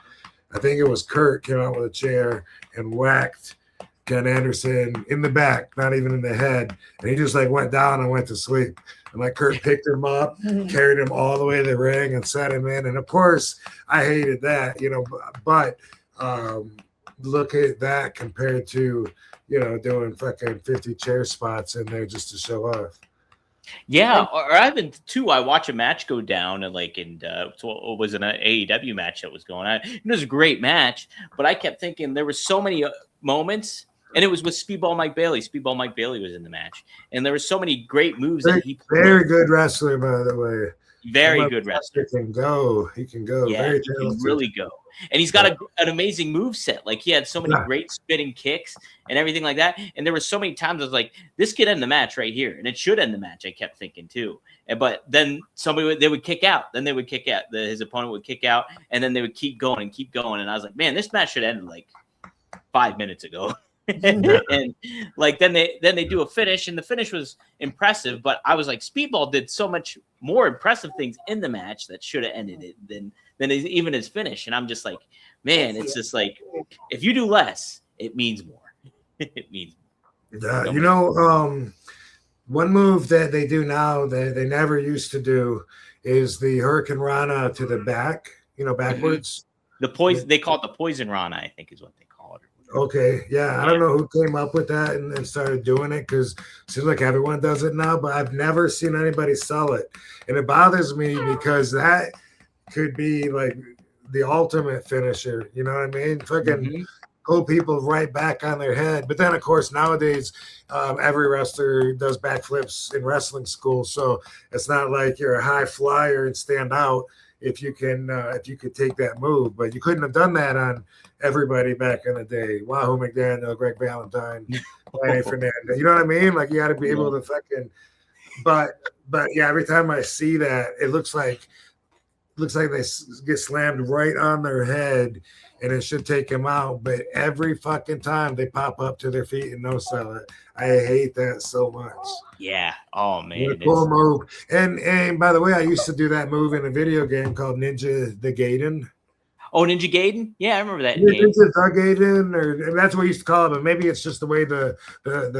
I think it was Kurt, came out with a chair and whacked Ken Anderson in the back, not even in the head, and he just went down and went to sleep. And Kurt picked him up, carried him all the way to the ring, and set him in. And of course, I hated that, but look at that compared to, doing fucking 50 chair spots in there just to show off. Yeah, or I've been too. I watch a match go down and so it was an AEW match that was going on. It was a great match, but I kept thinking there were so many moments, and it was with Speedball Mike Bailey. Speedball Mike Bailey was in the match, and there were so many great moves that he played. Very good wrestler, by the way. Very good wrestler. He can go. Yeah, very he can really go. And he's got an amazing move set. Like he had so many great spinning kicks and everything like that. And there were so many times I was like, this could end the match right here. And it should end the match, I kept thinking too. But then they would kick out. Then they would kick out. His opponent would kick out. And then they would keep going and keep going. And I was like, man, this match should end like 5 minutes ago. And like then they do a finish, and the finish was impressive, but I was like, Speedball did so much more impressive things in the match that should have ended it than even his finish. And I'm just like, man, it's just like if you do less, it means more. It means more. One move that they do now that they never used to do is the Hurricane Rana to the back, backwards. The poison, they call it the Poison Rana, I think is what they call it. Okay, yeah, I don't know who came up with that and started doing it, because it seems like everyone does it now, but I've never seen anybody sell it. And it bothers me because that could be like the ultimate finisher, you know what I mean? Fucking pull people right back on their head. But then, of course, nowadays, every wrestler does backflips in wrestling school, so it's not like you're a high flyer and stand out if you could take that move. But you couldn't have done that on everybody back in the day. Wahoo McDaniel, Greg Valentine, Lenny Fernandez. You know what I mean? Like you got to be able to fucking. But yeah, every time I see that, it looks like they get slammed right on their head, and it should take them out. But every fucking time they pop up to their feet and no sell it. I hate that so much. Yeah. Oh man. Cool move. And by the way, I used to do that move in a video game called Ninja the Gaiden. Oh, Ninja Gaiden? Yeah, I remember that. Ninja the Gaiden, or that's what we used to call it, but maybe it's just the way the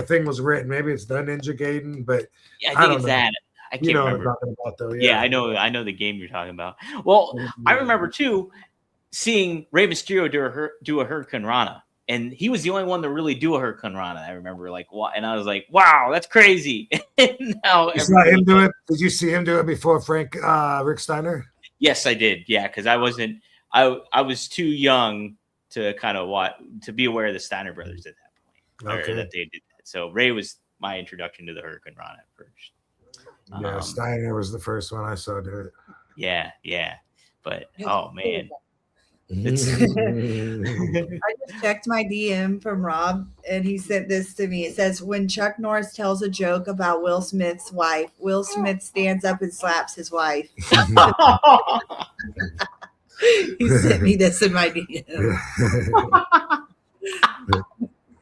thing was written. Maybe it's the Ninja Gaiden, but yeah, I think it's that. I can't remember. What I'm talking about, though. Yeah, I know the game you're talking about. Well, I remember too seeing Rey Mysterio do a Hurricane Rana. And he was the only one to really do a Hurricane Rana. I remember, and I was like, "Wow, that's crazy!" Now, you saw him do it. Did you see him do it before Rick Steiner? Yes, I did. Yeah, because I was too young to kind of to be aware of the Steiner brothers at that point, or that they did that. So Ray was my introduction to the Hurricane Rana at first. Yeah, Steiner was the first one I saw do it. Yeah, but oh man. I just checked my DM from Rob, and he sent this to me. It says, when Chuck Norris tells a joke about Will Smith's wife, Will Smith stands up and slaps his wife. He sent me this in my DM.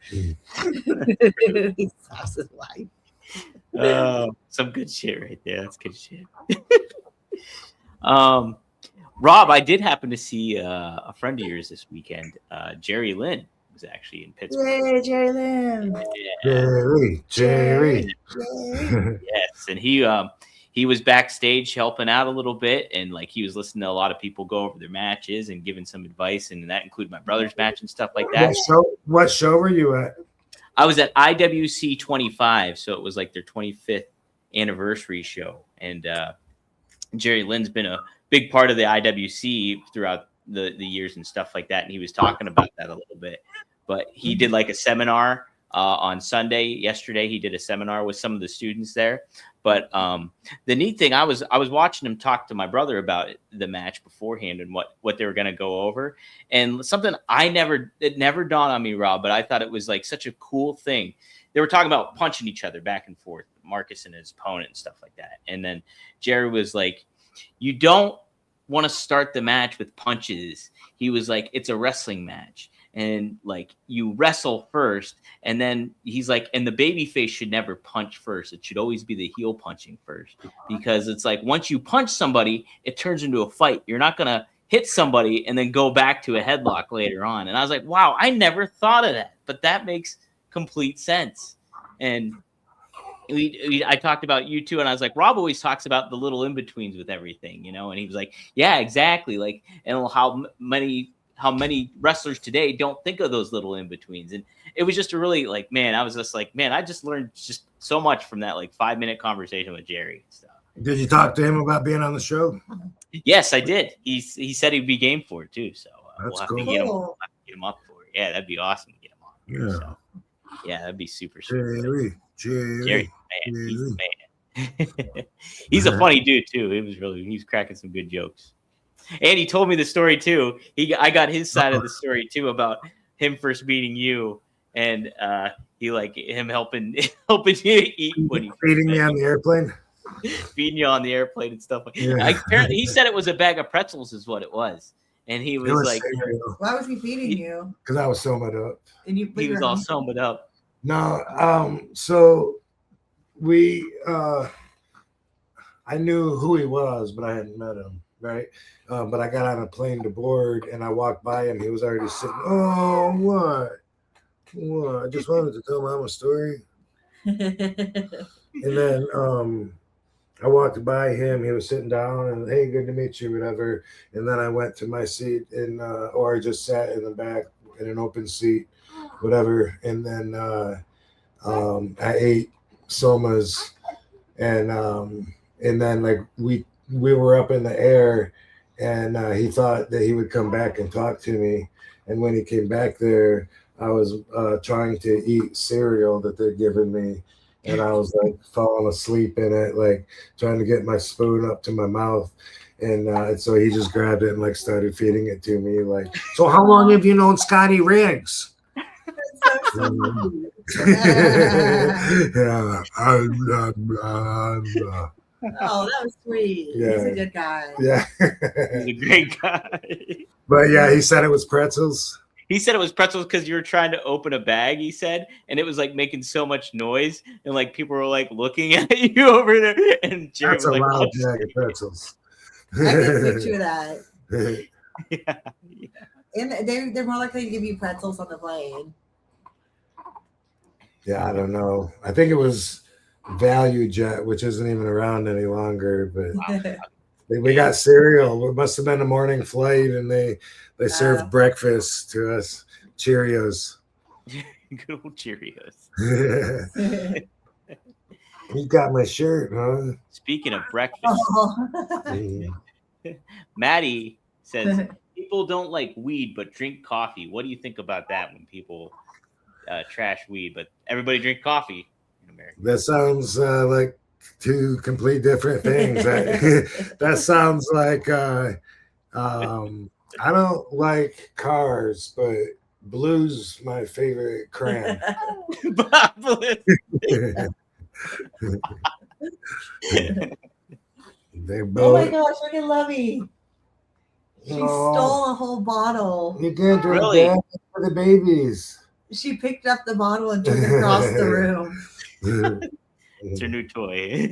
He slaps his wife. Some good shit right there. That's good shit. Rob, I did happen to see a friend of yours this weekend. Jerry Lynn was actually in Pittsburgh. Yay, Jerry Lynn. Yeah. Jerry. Yes, and he was backstage helping out a little bit, and he was listening to a lot of people go over their matches and giving some advice, and that included my brother's match and stuff like that. What show were you at? I was at IWC 25, so it was like their 25th anniversary show, and Jerry Lynn's been a big part of the IWC throughout the years and stuff like that. And he was talking about that a little bit, but he did a seminar on Sunday. Yesterday, he did a seminar with some of the students there. But the neat thing, I was watching him talk to my brother about the match beforehand and what they were going to go over. And something it never dawned on me, Rob, but I thought it was such a cool thing. They were talking about punching each other back and forth, Marcus and his opponent and stuff like that. And then Jerry was like, you don't want to start the match with punches. He was like, it's a wrestling match. And you wrestle first. And then he's like, and the baby face should never punch first. It should always be the heel punching first. Because it's once you punch somebody, it turns into a fight. You're not going to hit somebody and then go back to a headlock later on. And I was like, wow, I never thought of that. But that makes complete sense. And I talked about you too, and I was like, Rob always talks about the little in-betweens with everything, and he was like, yeah, exactly. And how how many wrestlers today don't think of those little in betweens. And it was just a really like, man, I was just like, man, I just learned just so much from that like 5-minute conversation with Jerry and stuff. Did you talk to him about being on the show? Yes, I did. He said he'd be game for it too. So That's we'll have cool. to get him up for it. Yeah, that'd be awesome to get him on. Yeah. So, yeah, that'd be super. Jerry, Jerry. man, he's the man. He's a funny dude too. He's cracking some good jokes. And he told me the story too. I got his side of the story too about him first meeting you, and he like him helping you eat when he feeding me on the airplane. Feeding you on the airplane and stuff. Yeah. Apparently, he said it was a bag of pretzels, is what it was, and he was like, cereal. Why was he feeding you? Because I was sobered up. And he was all sobered up. No, so we, I knew who he was, but I hadn't met him, right? But I got on a plane to board, and I walked by him. He was already sitting. Oh, what? I just wanted to tell Mom a story. And then I walked by him. He was sitting down, and hey, good to meet you, whatever. And then I went to my seat, or I just sat in the back in an open seat, whatever. And then I ate somas, and then like we were up in the air, and he thought that he would come back and talk to me. And when he came back there, I was trying to eat cereal that they'd given me. And I was like falling asleep in it, like trying to get my spoon up to my mouth. And so he just grabbed it and like started feeding it to me. Like, so how long have you known Scotty Riggs? So Yeah. Oh, that was sweet. Yeah. He's a good guy. Yeah. He's a great guy. But yeah, he said it was pretzels. He said it was pretzels because you were trying to open a bag, he said, and it was like making so much noise, and like people were like looking at you over there. And Jerry That's was a like, loud bag of pretzels. I can picture that. yeah. And they're more likely to give you pretzels on the plane. Yeah, I don't know. I think it was Value Jet, which isn't even around any longer, but we got cereal. It must have been a morning flight, and they served breakfast to us. Cheerios. Good old Cheerios. You got my shirt, huh? Speaking of breakfast, Maddie says people don't like weed but drink coffee. What do you think about that when people trash weed, but everybody drink coffee in America? That sounds like two complete different things. That sounds like I don't like cars, but blue's my favorite crayon. They both. Oh my gosh, look at Lovey. She stole a whole bottle. You can't drink Really? that for the babies. She picked up the bottle and took it across the room. It's her new toy.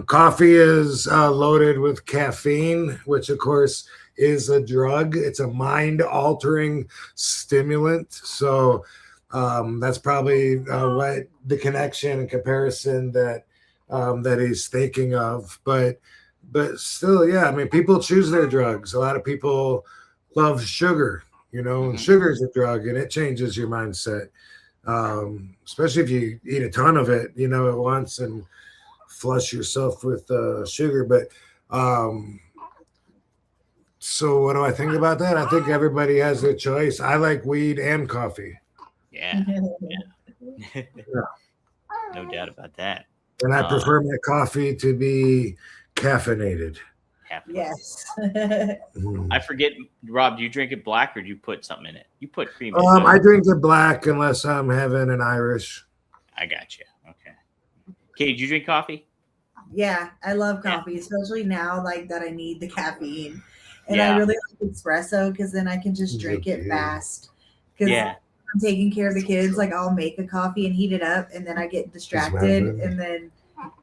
Coffee is loaded with caffeine, which of course is a drug. It's a mind-altering stimulant. So that's probably what the connection and comparison that he's thinking of. But still, yeah, I mean, people choose their drugs. A lot of people love sugar, and sugar is a drug, and it changes your mindset. Especially if you eat a ton of it, at once and flush yourself with sugar. But so what do I think about that? I think everybody has their choice. I like weed and coffee. Yeah. No doubt about that. And I prefer my coffee to be caffeinated. Yes. I forget, Rob, do you drink it black or do you put something in it? You put cream in it. I drink it black unless I'm having an Irish. I got you. Okay. Kate, do you drink coffee? Yeah, I love coffee, especially now like that I need the caffeine. And Yeah. I really like espresso because then I can just drink it fast. Because Yeah. I'm taking care of the kids. Like I'll make a coffee and heat it up and then I get distracted and then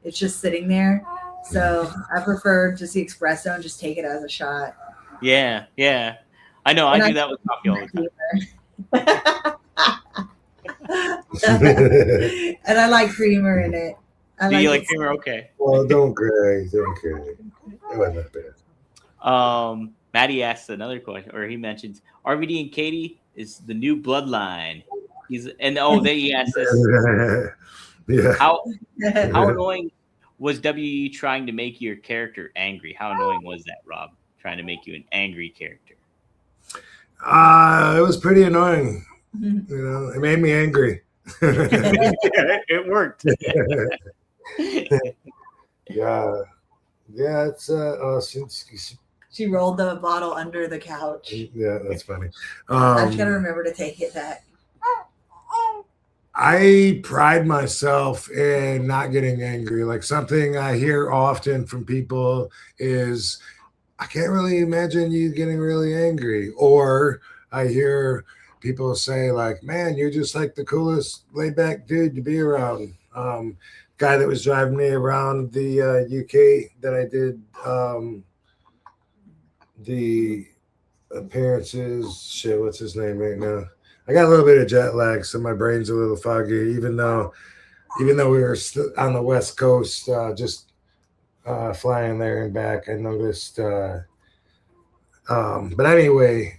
it's just sitting there. So I prefer just the espresso and just take it as a shot. Yeah. I know. I do that with coffee all the time. And I like creamer in it. Do you like creamer? Okay. Well, don't cry. It wasn't that bad. Maddie asks another question, or he mentions RVD and Katie is the new bloodline. Then he asks this. Yeah. How annoying was WE trying to make your character angry? How annoying was that, Rob? Trying to make you an angry character. It was pretty annoying. You know, it made me angry. It worked. Yeah. It's She rolled the bottle under the couch. yeah, that's funny. I'm gonna remember to take it back. I pride myself in not getting angry. Like something I hear often from people is, I can't really imagine you getting really angry. Or I hear people say like, man, you're just like the coolest laid back dude to be around. Guy that was driving me around the UK that I did the appearances. Shit, what's his name right now? I got a little bit of jet lag, so my brain's a little foggy. Even though we were on the West Coast, just flying there and back, I noticed. But anyway,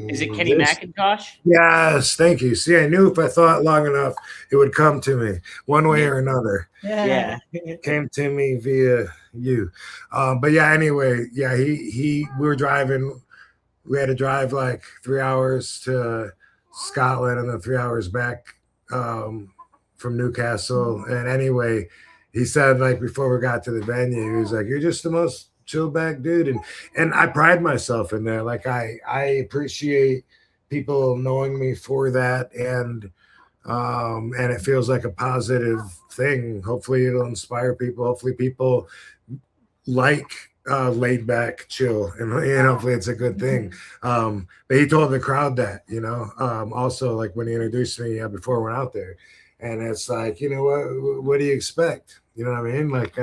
is it Kenny McIntosh? Yes, thank you. See, I knew if I thought long enough, it would come to me one way or another. Yeah, it came to me via you. But yeah, anyway, yeah, we were driving. We had to drive like 3 hours to Scotland and then 3 hours back from Newcastle. And anyway, he said like before we got to the venue, he was like, "You're just the most chill back dude," and I pride myself in that. Like I appreciate people knowing me for that, and it feels like a positive thing. Hopefully it'll inspire people. Hopefully people like laid back chill, and hopefully it's a good thing. But he told the crowd that, also like when he introduced me before we went out there, and it's like, you know what do you expect? You know what I mean? Like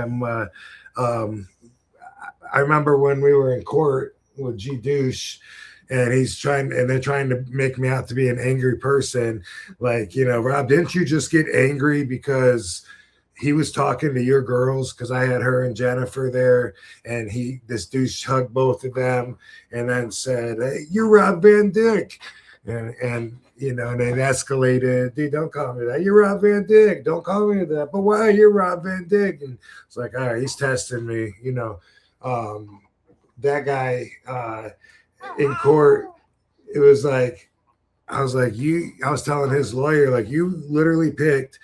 I remember when we were in court with G Douche, and they're trying to make me out to be an angry person. Like, Rob, didn't you just get angry because he was talking to your girls? Because I had her and Jennifer there, and this douche hugged both of them and then said, "Hey, you're Rob Van Dyke." And and it escalated. "Dude, don't call me that. You're Rob Van Dyke. Don't call me that." "But why? You're Rob Van Dyke." And it's like, all right, he's testing me, that guy in court, it was like, I was telling his lawyer, like, you literally picked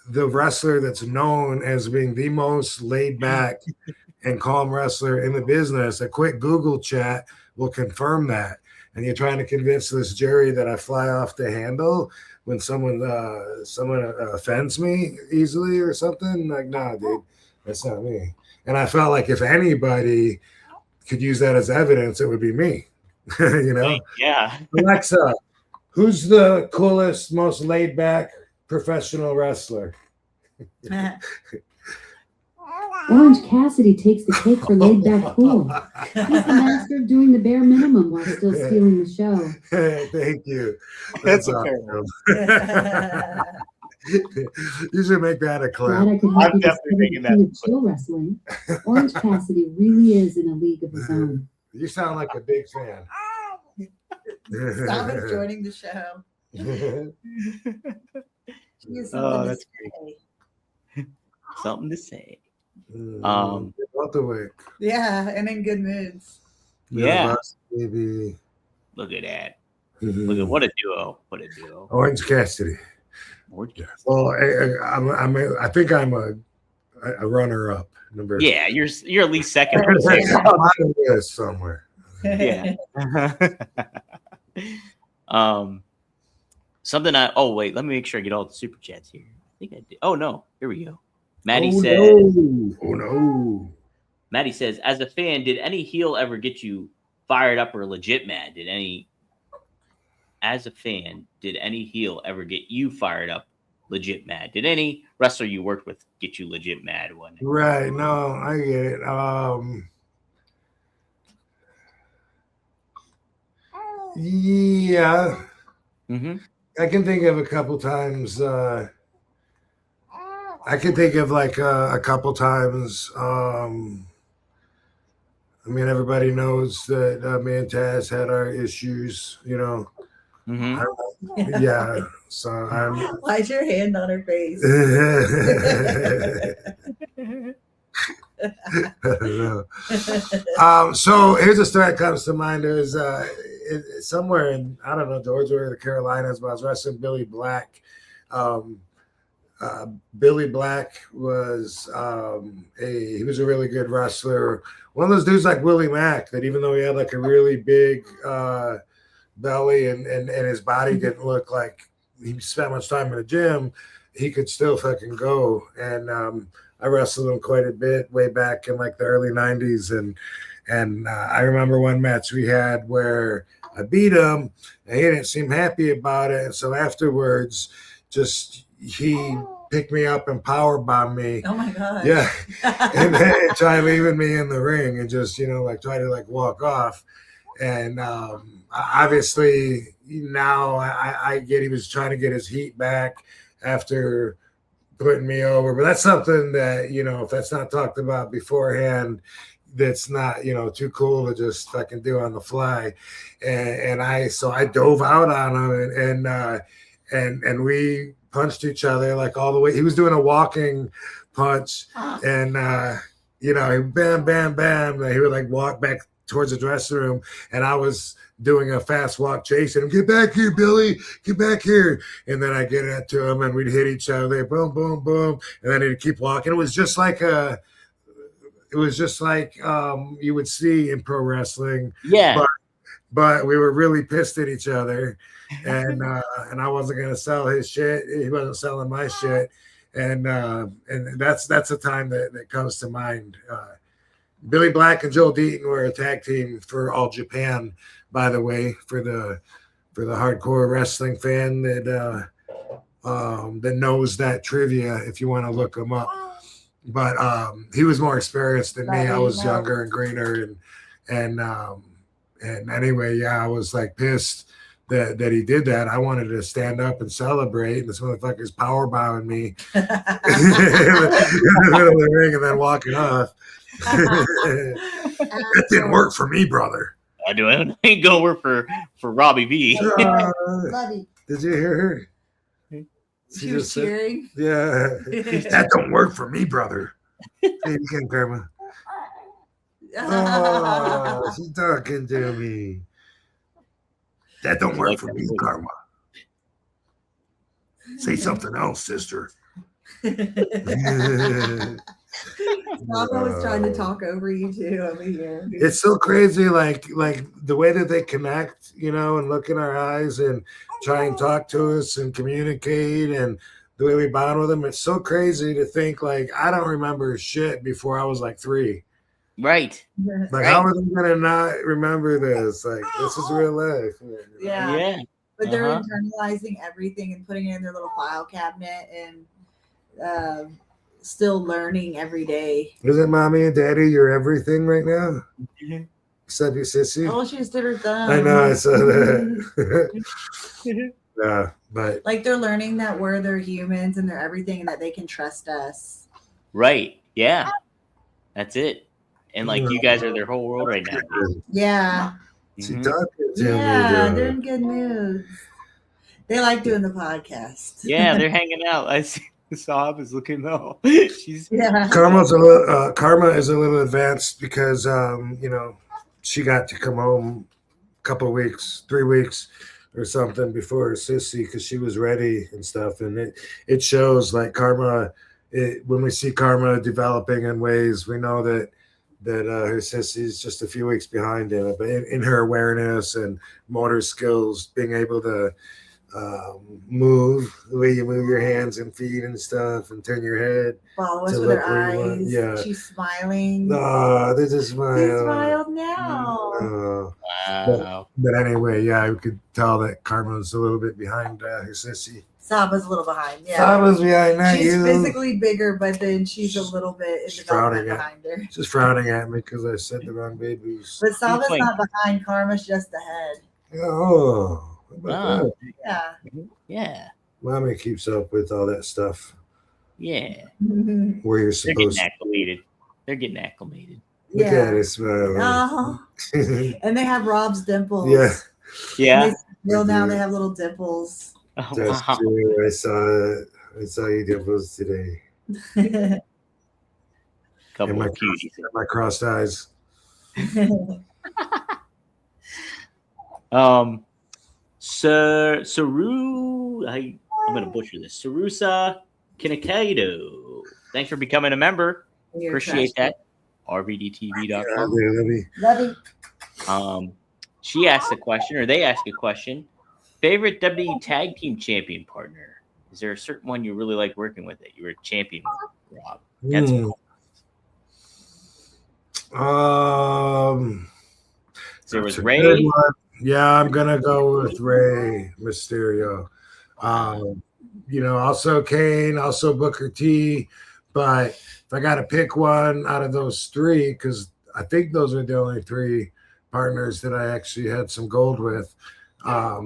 the wrestler that's known as being the most laid back and calm wrestler in the business. A quick Google chat will confirm that. And you're trying to convince this jury that I fly off the handle when someone offends me easily or something. Like, nah, dude, that's not me. And I felt like if anybody could use that as evidence, it would be me. Yeah. Alexa, who's the coolest, most laid back professional wrestler? Orange Cassidy takes the cake for laid back cool. He's the master of doing the bare minimum while still stealing the show. Thank you. That's awesome. You should make that a clip. Glad I could help you definitely making that chill wrestling. Orange Cassidy really is in a league of his own. You sound like a big fan. Stop joining the show. That's great. Something to say. Yeah, and in good moods. Yeah. Maybe. Look at that. Look at what a duo. What a duo. Orange Cassidy. Well, I think I'm a runner-up. Yeah, you're at least second. Somewhere. Yeah. Something wait, let me make sure I get all the super chats here. I think I did. Oh no, here we go. Maddie says, "Oh no." Maddie says, as a fan, did any heel ever get you fired up or legit mad? As a fan, did any heel ever get you fired up, legit mad? Did any wrestler you worked with get you legit mad? Right. No, I get it. Yeah. Mm-hmm. I can think of a couple times. I can think of like a couple times I mean, everybody knows that me and Taz had our issues, you know. Mm-hmm. Yeah, so I'm. Why's your hand on her face? I don't know. So here's a story that comes to mind. There was somewhere in, I don't know, Georgia or the Carolinas, but I was wrestling Billy Black. Billy Black was he was a really good wrestler. One of those dudes like Willie Mack that even though he had like a really big belly and his body didn't look like he spent much time in the gym, he could still fucking go. And I wrestled him quite a bit way back in like the early 90s. And I remember one match we had where I beat him and he didn't seem happy about it. And so afterwards, he picked me up and power bombed me. Oh my god! Yeah, and then tried leaving me in the ring and just like try to like walk off. And obviously now I get he was trying to get his heat back after putting me over, but that's something that if that's not talked about beforehand, that's not too cool to just fucking do on the fly. And I dove out on him and we punched each other like all the way. He was doing a walking punch, and he bam, bam, bam. And he would like walk back towards the dressing room, and I was doing a fast walk chasing him. Get back here, Billy! Get back here! And then I get it to him, and we'd hit each other. Boom, boom, boom, and then he'd keep walking. It was just like you would see in pro wrestling. Yeah. But we were really pissed at each other, and I wasn't gonna sell his shit. He wasn't selling my shit, and that's a time that comes to mind. Billy Black and Joel Deaton were a tag team for All Japan, by the way, for the hardcore wrestling fan that knows that trivia. If you want to look him up, but he was more experienced than me. I was younger and greener, and anyway, yeah, I was like pissed that he did that. I wanted to stand up and celebrate, and this motherfucker's power bombing me in the middle of the ring and then walking off. That didn't work for me, brother. I do. I ain't gonna work for Robbie V. Did you hear her? She was cheering. Yeah, that don't work for me, brother. Hey, you can, Karma. Oh, she's talking to me. That don't work for me, Karma. Say something else, sister. Mama was trying to talk over you too over here. It's so crazy, like the way that they connect, and look in our eyes and try and talk to us and communicate, and the way we bond with them. It's so crazy to think like I don't remember shit before I was like 3. Right. Like how are they gonna not remember this? Like this is real life. Yeah. Yeah. But they're internalizing everything and putting it in their little file cabinet and still learning every day. Isn't mommy and daddy your everything right now? Mm-hmm. Except your sissy. Oh, she just did her thumb. I know, I saw that. Yeah, but like they're learning that we're their humans and they're everything and that they can trust us. Right. Yeah. That's it. And like you guys are their whole world right now. Yeah. She talking to yeah, me, they're in good moods. They like doing the podcast. Yeah, they're hanging out. I see Saab is looking though. She's Karma is a little advanced because she got to come home a couple of weeks, 3 weeks or something before her sissy because she was ready and stuff. And it shows like Karma. When we see Karma developing in ways, we know that her sissy's just a few weeks behind in it, but in her awareness and motor skills, being able to move the way you move your hands and feet and stuff and turn your head. Follow us with her eyes. Yeah. She's smiling. Oh, they just smile. She smiled now. wow. But anyway, yeah, I could tell that Karma's a little bit behind her sissy. Saba's a little behind. Yeah. Saba's behind that. She's physically bigger, but then she's a little bit frowning behind her. She's frowning at me because I said the wrong babies. But Saba's not behind. Karma's just ahead. Oh. Yeah. Yeah. Mommy keeps up with all that stuff. Yeah. Where you're supposed to. They're getting acclimated. Look Yeah. at it smile. Oh. And they have Rob's dimples. Yeah. Yeah. And they now they have little dimples. Oh, That's wow. true. I saw you dimples today. Couple And of cuties. my crossed eyes. Saru, I'm gonna butcher this. Sarusa Kinakaido. Thanks for becoming a member. Appreciate that. RVDTV.com. Love you. She asked a question, or they asked a question. Favorite WWE Tag Team Champion partner? Is there a certain one you really like working with that you were a champion with, Rob? That's there was Ray. Yeah, I'm gonna go with Ray Mysterio. Also Kane, also Booker T. But if I got to pick one out of those three, because I think those are the only three partners that I actually had some gold with. I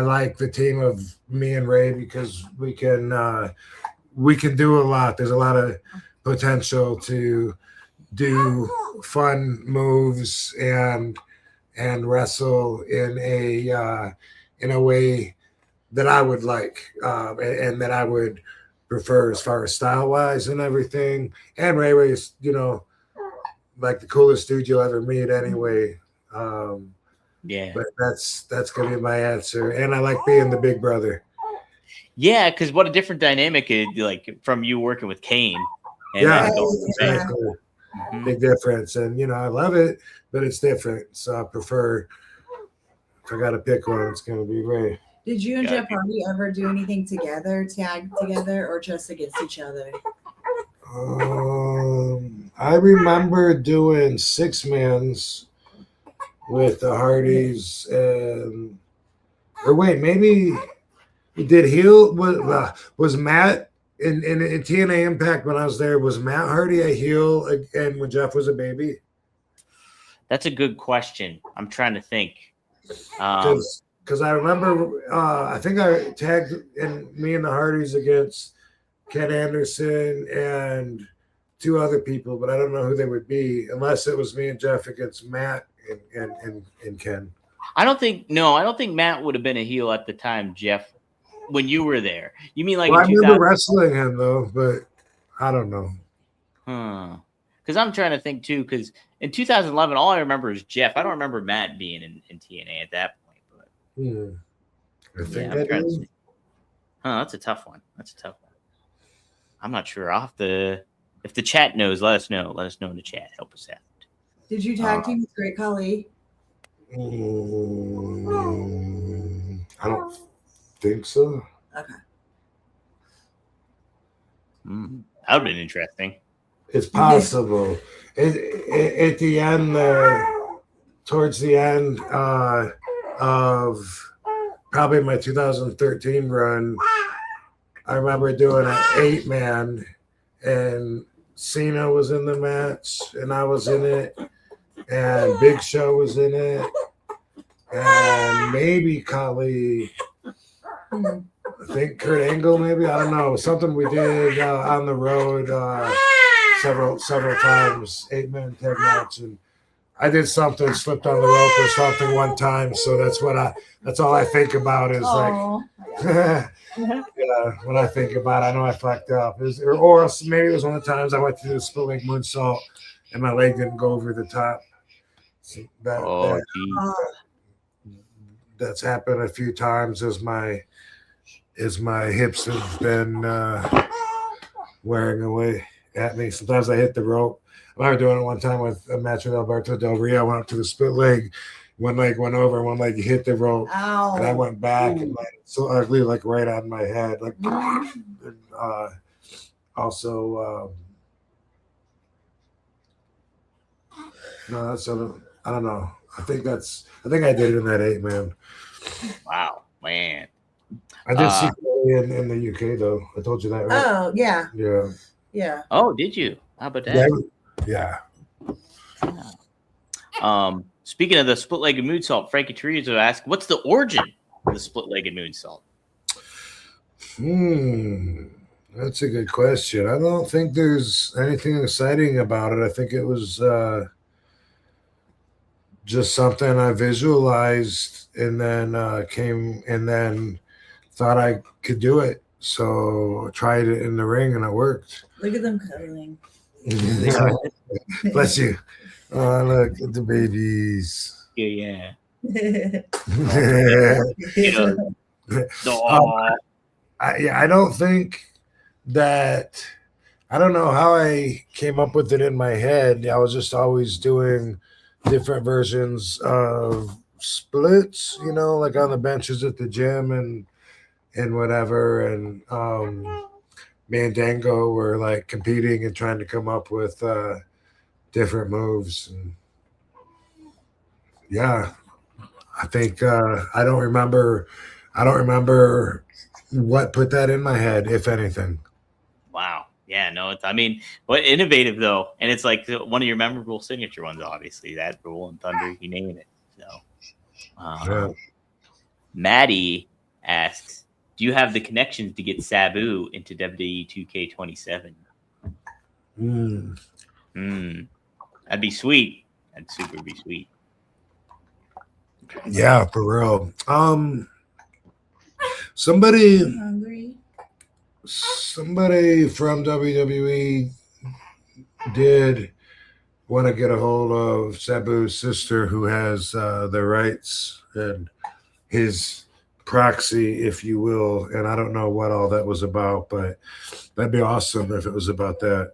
like the team of me and Ray because we can do a lot. There's a lot of potential to do fun moves and wrestle in a way that I would like and that I would prefer as far as style wise and everything. And Ray Ray's, like the coolest dude you'll ever meet anyway. Yeah. But that's gonna be my answer. And I like being the big brother. Yeah, because what a different dynamic is like from you working with Kane. And Yeah, exactly. Mm-hmm. Big difference. And I love it, but it's different. So I prefer, if I gotta pick one, it's gonna be Ray. Did you and Jeff Hardy ever do anything together, tag together, or just against each other? I remember doing 6-mans with the Hardys, or wait, maybe we did heel. Was Matt in TNA Impact when I was there? Was Matt Hardy a heel and when Jeff was a baby? That's a good question. I'm trying to think. Because I remember, I think I tagged in me and the Hardys against Ken Anderson and 2 other people, but I don't know who they would be unless it was me and Jeff against Matt and Ken. I don't think Matt would have been a heel at the time, Jeff, when you were there. You mean like I in remember wrestling him though, but I don't know. Because I'm trying to think too, because in 2011, all I remember is Jeff. I don't remember Matt being in TNA at that point. But I think I'm trying to think. That's a tough one. I'm not sure. I'll have to, if the chat knows, let us know. Let us know in the chat. Help us out. Did you tag team with Great Khali? I don't think so. Okay. That would have been interesting. It's possible. At the end there, towards the end of probably my 2013 run, I remember doing an 8-man, and Cena was in the match, and I was in it, and Big Show was in it, and maybe Khali. I think Kurt Angle, maybe, I don't know, something we did on the road several times, 8-man tag match, and I did something, slipped on the rope or something one time, so that's all I think about is like, when I think about it, I know I fucked up. Or else maybe it was one of the times I went to do the split leg moonsault and my leg didn't go over the top. So that's happened a few times as my hips have been wearing away at me. Sometimes I hit the rope. I remember doing it one time with a match with Alberto Del Rio. I went up to the split leg. One leg went over, one leg hit the rope. Ow. And I went back and so ugly, like right on my head. Like also no, that's I don't know. I think I did it in that 8-man. Wow, man. I did see Chloe in the UK though. I told you that, right? Oh yeah. Yeah. Oh, did you? How about that? Yeah. Speaking of the split-legged moonsault, Frankie Chorizo asked, "What's the origin of the split-legged moonsault?" That's a good question. I don't think there's anything exciting about it. I think it was just something I visualized and then thought I could do it. So I tried it in the ring and it worked. Look at them cuddling. Bless you. Oh, look at the babies. Yeah. I don't think that. I don't know how I came up with it in my head. I was just always doing different versions of splits, like on the benches at the gym and whatever. And me and Dango were like competing and trying to come up with different moves. And yeah, I think I don't remember what put that in my head, if anything. Wow. Yeah, no, but innovative though. And it's like one of your memorable signature ones, obviously, that Roll and Thunder, you name it. So Maddie asks, do you have the connections to get Sabu into WWE 2K27? That'd be sweet. That'd super be sweet. Yeah, for real. Somebody from WWE did want to get a hold of Sabu's sister, who has the rights and his proxy, if you will. And I don't know what all that was about, but that'd be awesome if it was about that.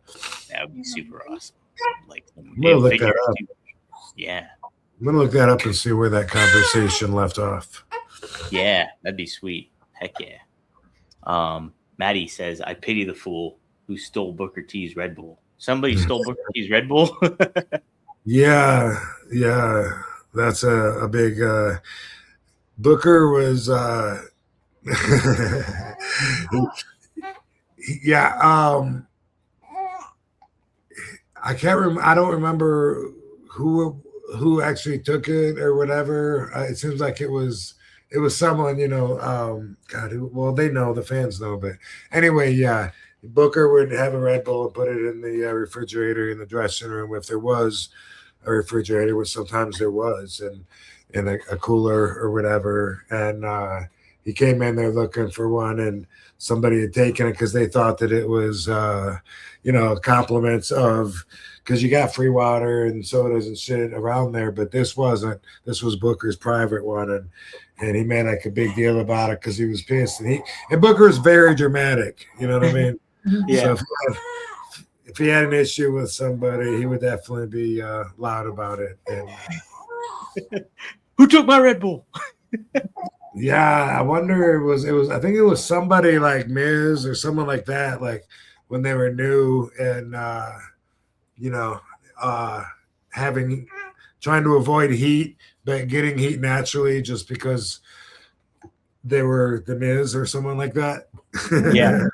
That would be super awesome. Like, I'm gonna look that up. Yeah. I'm gonna look that up and see where that conversation left off. Yeah, that'd be sweet. Heck yeah. Maddie says, I pity the fool who stole Booker T's Red Bull. Somebody stole Booker T's Red Bull? Yeah. That's a big Booker was I can't remember. I don't remember who actually took it or whatever. It seems like it was someone, well, they know, the fans know, but anyway, yeah, Booker would have a Red Bull and put it in the refrigerator in the dressing room, if there was a refrigerator, which sometimes there was, and in a cooler or whatever. And he came in there looking for one, and somebody had taken it because they thought that it was, compliments of, because you got free water and sodas and shit around there, but this wasn't. This was Booker's private one, and he made like a big deal about it because he was pissed. And Booker's very dramatic, you know what I mean? Yeah. So if he had an issue with somebody, he would definitely be loud about it. And who took my Red Bull? Yeah, I wonder I think it was somebody like Miz or someone like that, like when they were new and trying to avoid heat, but getting heat naturally just because they were the Miz or someone like that. Yeah.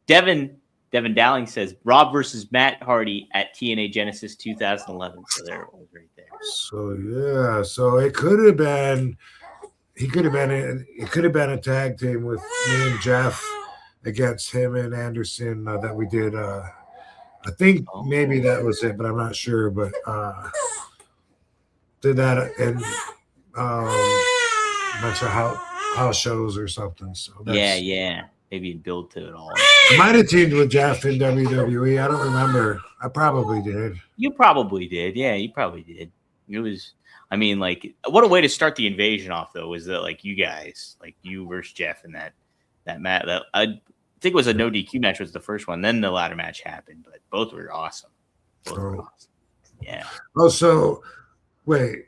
Devin Dowling says Rob versus Matt Hardy at TNA Genesis 2011. So there it was right there. So yeah, so it could have been a tag team with me and Jeff against him and Anderson that we did. I think maybe that was it, but I'm not sure. But did that and a bunch of house shows or something. So yeah. Maybe build to it all. I might have teamed with Jeff in WWE. I don't remember. I probably did. You probably did. Yeah, you probably did. It was, what a way to start the invasion off, though, was that, like, you guys, like, you versus Jeff and that match. I think it was a no DQ match was the first one. Then the ladder match happened, but both were awesome. Yeah. Oh, so, wait.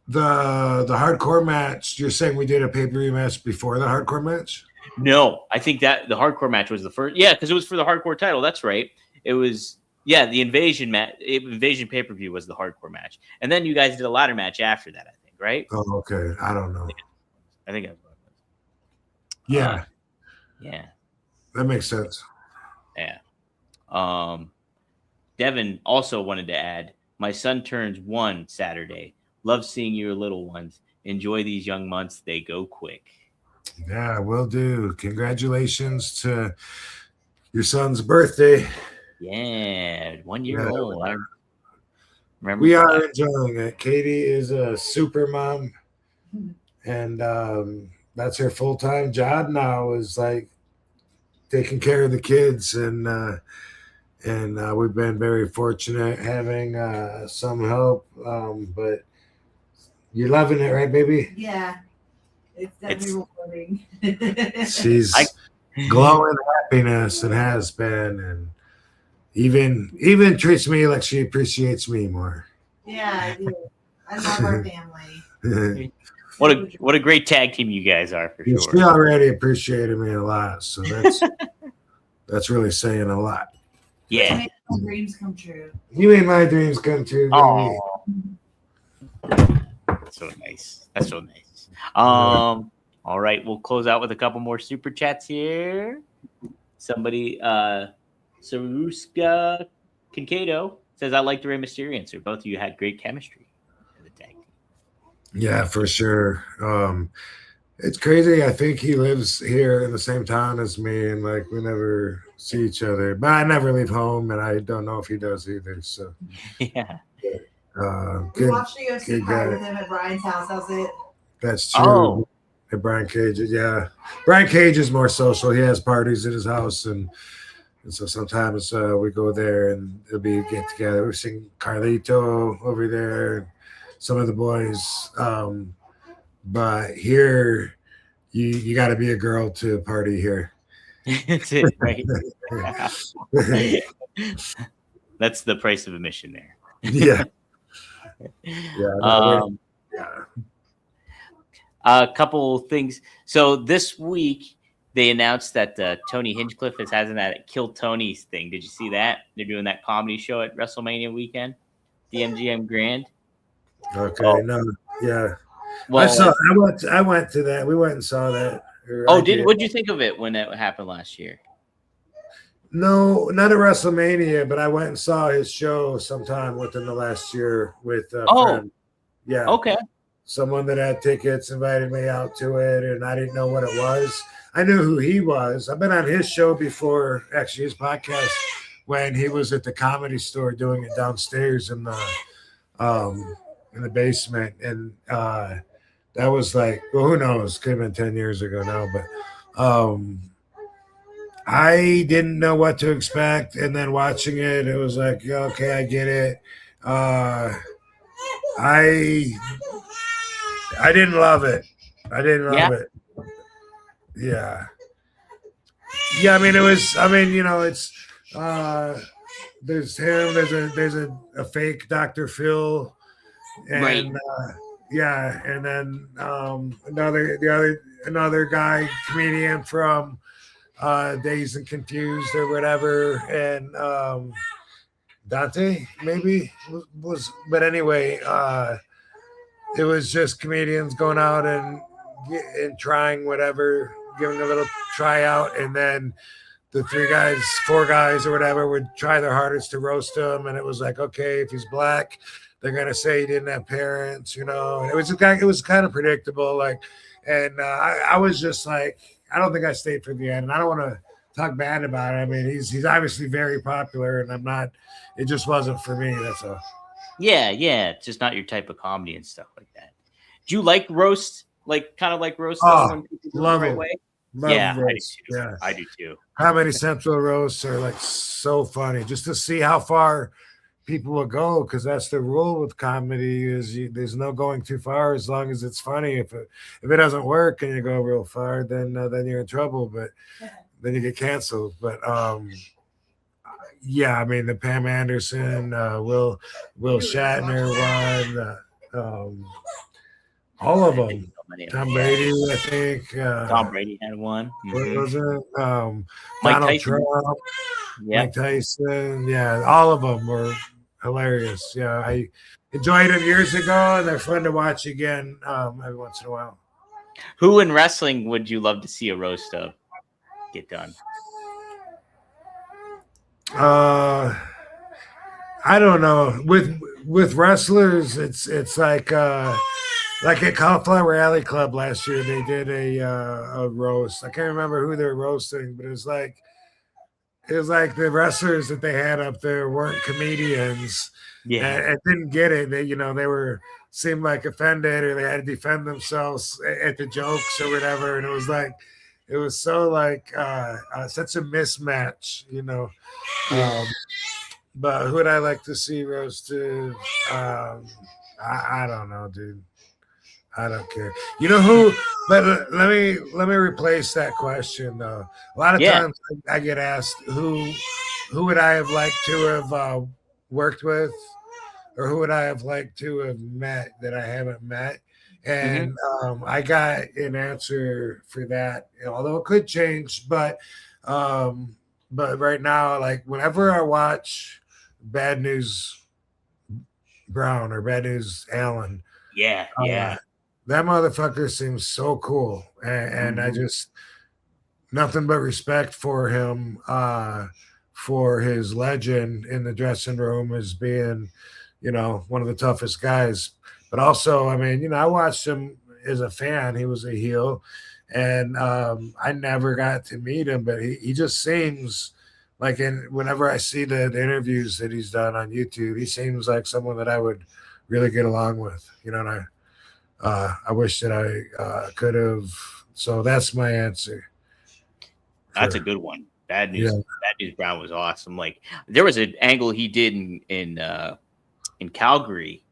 The hardcore match, you're saying we did a pay-per-view match before the hardcore match? No, I think that the hardcore match was the first. Yeah, because it was for the hardcore title. That's right. It was, the invasion pay-per-view was the hardcore match. And then you guys did a ladder match after that, I think, right? Oh, okay. I don't know. I think that's what it was. Yeah. Yeah. That makes sense. Yeah. Devin also wanted to add, my son turns 1 Saturday. Love seeing your little ones. Enjoy these young months. They go quick. Yeah, will do. Congratulations to your son's birthday. Yeah, 1 year old. I remember We are enjoying it. Katie is a super mom, and that's her full-time job now, is like taking care of the kids, and we've been very fortunate having some help. But you're loving it, right, baby? Yeah. It's definitely rewarding. She's glowing happiness and has been, and even treats me like she appreciates me more. Yeah, I do. I love our family. What a great tag team you guys are, for sure. She already appreciated me a lot, so that's really saying a lot. Yeah. You made my dreams come true. You made my dreams come true, baby. Oh, so nice. That's so nice. All right, we'll close out with a couple more super chats here. Somebody, Saruska Kinkado says, "I like the Rey Mysterio answer. Both of you had great chemistry in the tag team." Yeah, for sure. It's crazy. I think he lives here in the same town as me, and like we never see each other. But I never leave home, and I don't know if he does either. So yeah. We watched the UFC fight with him at Brian's house. How's it? That's true. Oh. At Brian Cage, yeah. Brian Cage is more social. He has parties at his house, and so sometimes we go there and it'll be get together. We've seen Carlito over there, and some of the boys. But here, you got to be a girl to party here. That's it, right? That's the price of admission there. Yeah. Yeah. A couple things. So this week they announced that Tony Hinchcliffe hasn't that Kill Tony's thing. Did you see that? They're doing that comedy show at WrestleMania weekend, the MGM Grand. Okay. No. Yeah. Well, I went to that. We went and saw that. What'd you think of it when it happened last year? No, not at WrestleMania, but I went and saw his show sometime within the last year with a friend. Yeah. Okay. Someone that had tickets invited me out to it, and I didn't know what it was. I knew who he was. I've been on his show before, actually his podcast, when he was at the Comedy Store doing it downstairs in the basement, and that was like, well, who knows? Could have been 10 years ago now, but I didn't know what to expect, and then watching it, it was like, okay, I get it. I didn't love it. It. Yeah. Yeah, I mean, it's there's him, there's a fake Dr. Phil, and right. And then another guy, comedian from Dazed and Confused or whatever, and Dante maybe was, but anyway, it was just comedians going out and trying whatever, giving a little tryout, and then the four guys or whatever would try their hardest to roast him, and it was like, okay, if he's black, they're gonna say he didn't have parents, and it was kind of predictable, like, and I was just like, I don't think I stayed for the end, and I don't want to talk bad about it. I mean, he's obviously very popular, and I'm not. It just wasn't for me. That's all. Yeah, it's just not your type of comedy and stuff like that. Do you like roast, kind of like roast? Oh, love it. Yeah, roast. I do too. Comedy Central roasts are like so funny, just to see how far people will go, because that's the rule with comedy is there's no going too far as long as it's funny. If it doesn't work and you go real far, then you're in trouble. But then you get canceled. But yeah, I mean, the Pam Anderson, Will Shatner one, all of them. Tom Brady, I think. Tom Brady had one. What was it? Mike Donald Tyson. Trump, Yeah. Mike Tyson. Yeah, all of them were hilarious. Yeah, I enjoyed them years ago, and they're fun to watch again every once in a while. Who in wrestling would you love to see a roast of get done? I don't know. With wrestlers, it's like Like at Cauliflower Alley Club last year, they did a roast. I can't remember who they're roasting, but it was like the wrestlers that they had up there weren't comedians. Yeah. And didn't get it. They, they were seemed like offended, or they had to defend themselves at the jokes or whatever. And it was so like such a mismatch, But who would I like to see roasted? I don't know, dude. I don't care. You know who? But let me replace that question though. A lot of times I get asked who would I have liked to have worked with, or who would I have liked to have met that I haven't met, and I got an answer for that. Although it could change, but right now, like whenever I watch Bad News Brown or Bad News Allen, that motherfucker seems so cool, and I just nothing but respect for him, for his legend in the dressing room as being, one of the toughest guys. But also, I mean, I watched him as a fan. He was a heel, and I never got to meet him, but he just seems like, whenever I see the interviews that he's done on YouTube, he seems like someone that I would really get along with, and I wish that I could have. So that's my answer. That's a good one. Bad News Brown was awesome. Like there was an angle he did in Calgary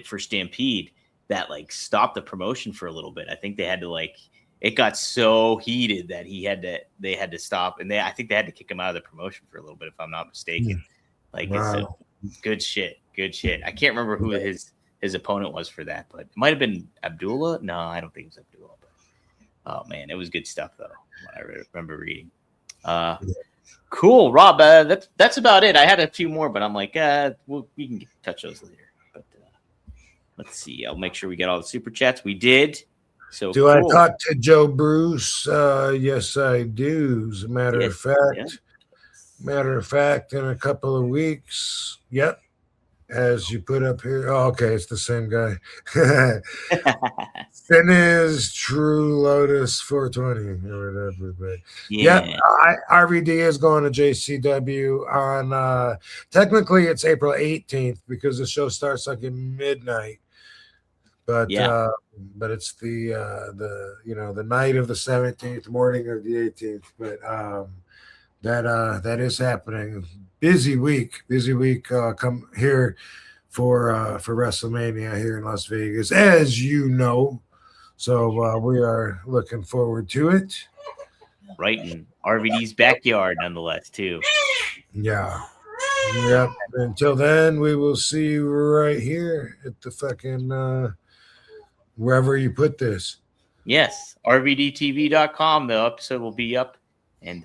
for Stampede that like stopped the promotion for a little bit. I think they had to it got so heated that they had to stop, and I think they had to kick him out of the promotion for a little bit, if I'm not mistaken. It's good shit. I can't remember who his opponent was for that, but it might have been Abdullah. No, I don't think it was Abdullah. But, oh man, it was good stuff though. I remember reading. Cool, Rob. That's about it. I had a few more, but I'm like, we can touch those later. But let's see. I'll make sure we get all the super chats. We did. So do cool. I talk to Joe Bruce? Yes, I do. As a matter of fact, in a couple of weeks. Yep. As you put up here. Oh, okay, it's the same guy. Finn is True Lotus 420 or whatever. But RVD is going to JCW on technically it's April 18th because the show starts like at midnight. But it's the night of the 17th, morning of the 18th. But that is happening. Busy week. Come here for WrestleMania here in Las Vegas, as you know. So we are looking forward to it. Right in RVD's backyard, nonetheless, too. Yeah. Yep. Until then, we will see you right here at the fucking wherever you put this. Yes, rvdtv.com. The episode will be up, and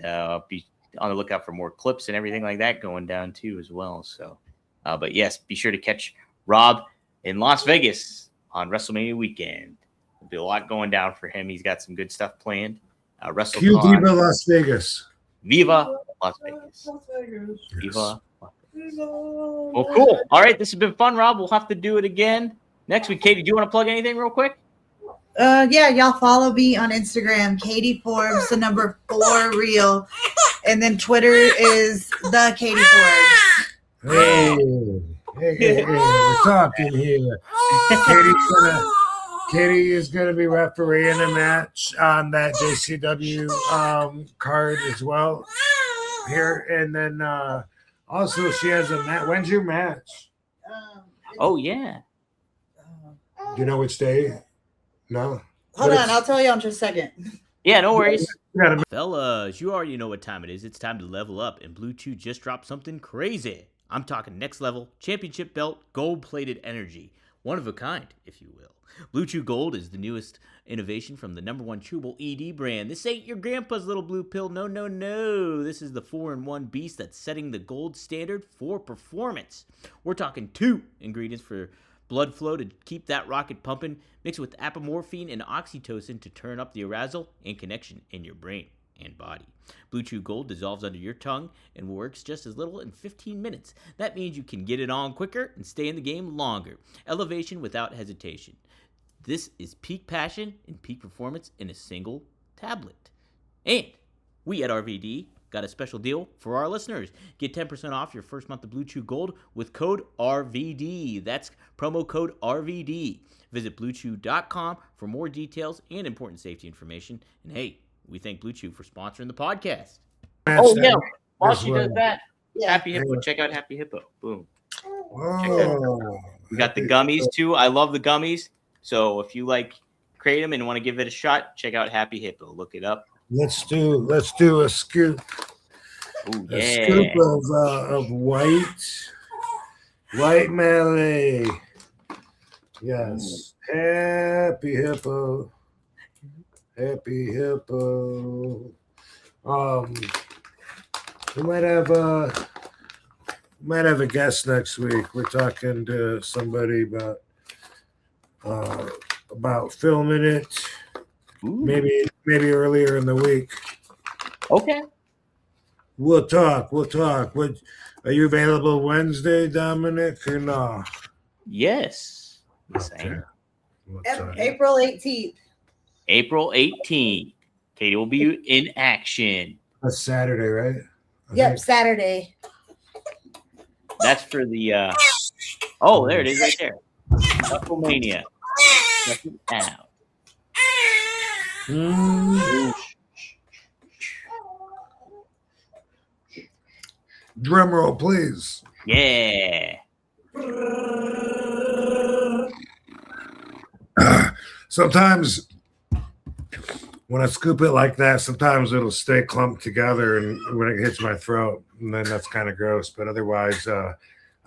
be on the lookout for more clips and everything like that going down too as well. So, but yes, be sure to catch Rob in Las Vegas on WrestleMania weekend. There'll be a lot going down for him. He's got some good stuff planned. Viva Las Vegas. Viva Las Vegas. Viva Las Vegas. Well, cool. All right, this has been fun, Rob. We'll have to do it again next week. Katie, do you want to plug anything real quick? Y'all follow me on Instagram, Katie Forbes, the number 4 real, and then Twitter is the Katie Forbes. Hey, we're talking here. Katie is gonna be refereeing a match on that JCW card as well here, and then also she has a match. When's your match? Oh yeah. Do you know which day? No. Hold on, I'll tell you in just a second. Yeah, no worries. Fellas, you already know what time it is. It's time to level up, and Blue Chew just dropped something crazy. I'm talking next level, championship belt, gold-plated energy. One of a kind, if you will. Blue Chew Gold is the newest innovation from the #1 chewable ED brand. This ain't your grandpa's little blue pill. No. This is the 4-in-1 beast that's setting the gold standard for performance. We're talking 2 ingredients for blood flow to keep that rocket pumping. Mix it with apomorphine and oxytocin to turn up the arousal and connection in your brain and body. Blue Chew Gold dissolves under your tongue and works just as little in 15 minutes. That means you can get it on quicker and stay in the game longer. Elevation without hesitation. This is peak passion and peak performance in a single tablet. And we at RVD got a special deal for our listeners. Get 10% off your first month of Blue Chew Gold with code RVD. That's promo code RVD. Visit BlueChew.com for more details and important safety information. And hey, we thank Blue Chew for sponsoring the podcast. Oh, yeah. While she does that, Happy Hippo. Check out Happy Hippo. Boom. Oh, We got the gummies, too. I love the gummies. So if you like Kratom and want to give it a shot, check out Happy Hippo. Look it up. let's do a scoop. Ooh, A yeah. scoop of white Malay. Yes. Happy Hippo. Happy Hippo. We might have a guest next week. We're talking to somebody about filming it. Ooh. Maybe earlier in the week. Okay. We'll talk. What are you available Wednesday, Dominic, or no? Yes. Yes, I am. What time? April 18th. April 18th. Katie will be in action. That's Saturday, right? I Yep, think. Saturday. That's for the oh, there it is right there. WrestleMania. Check it out. Drum roll, please. Yeah. Sometimes when I scoop it like that, sometimes it'll stay clumped together, and when it hits my throat, and then that's kind of gross. But otherwise, I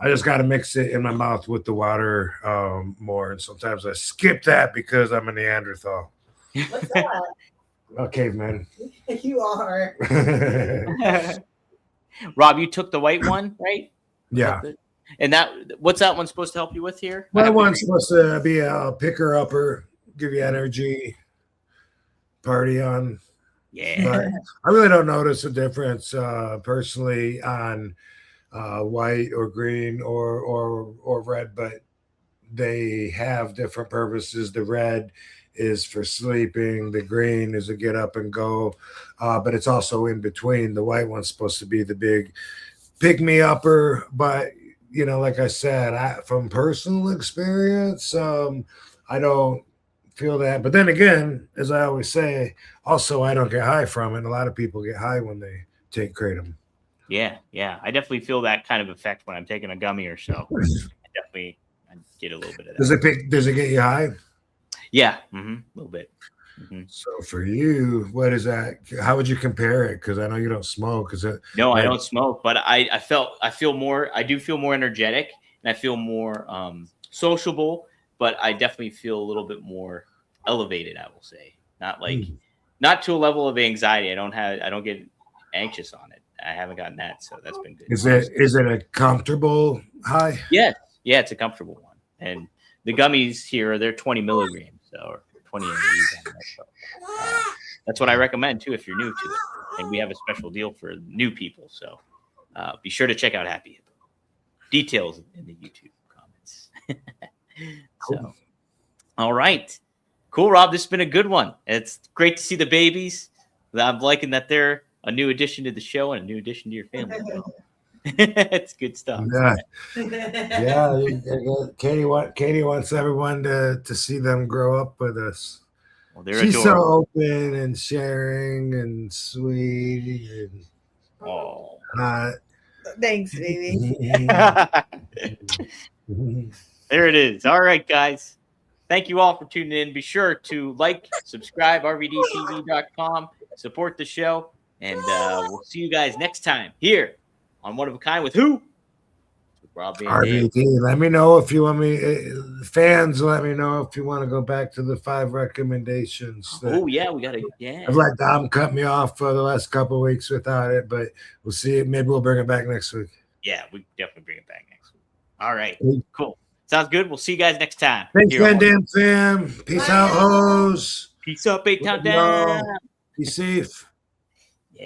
just got to mix it in my mouth with the water more. And sometimes I skip that because I'm a Neanderthal. What's that? A caveman. You are. Rob, you took the white one, right? Yeah. And what's that one supposed to help you with here? My one's supposed to be a picker upper, give you energy, party on. Yeah. But I really don't notice a difference personally on white or green or red, but they have different purposes. The red is for sleeping, the green is a get up and go, but it's also in between. The white one's supposed to be the big pick me upper, but like I said, from personal experience, I don't feel that. But then again, as I always say, also I don't get high from it. A lot of people get high when they take kratom. Yeah. I definitely feel that kind of effect when I'm taking a gummy or so. I get a little bit of that. Does it get you high? Yeah, a little bit. So for you, what is that? How would you compare it? Because I know you don't smoke. No, I don't smoke, but I feel more. I do feel more energetic, and I feel more sociable. But I definitely feel a little bit more elevated. I will say, not to a level of anxiety. I don't get anxious on it. I haven't gotten that, so that's been good. Is it a comfortable high? Yeah, it's a comfortable one. And the gummies here, they're 20 milligrams, or 20 mg. So, that's what I recommend too if you're new to it. And we have a special deal for new people, so be sure to check out Happy Hippo. Details in the YouTube comments. So, all right, cool, Rob. This has been a good one. It's great to see the babies. I'm liking that they're a new addition to the show and a new addition to your family. It's good stuff. Yeah. Katie wants everyone to see them grow up with us. Well, they're She's adorable. so open and sharing and sweet and hot. Thanks, baby. There it is. All right, guys. Thank you all for tuning in. Be sure to like, subscribe, rvdtv.com, support the show, and we'll see you guys next time here on One of a Kind with who? With Rob and Dave. RVD. Let me know if you want me, fans. Let me know if you want to go back to the 5 recommendations. Oh yeah, we gotta. Yeah. I've let Dom cut me off for the last couple of weeks without it, but we'll see. Maybe we'll bring it back next week. Yeah, we definitely bring it back next week. All right, cool. Sounds good. We'll see you guys next time. Thanks, Here on Van Dam fam. Peace out, hoes. Peace up, 8 Town down. Be safe.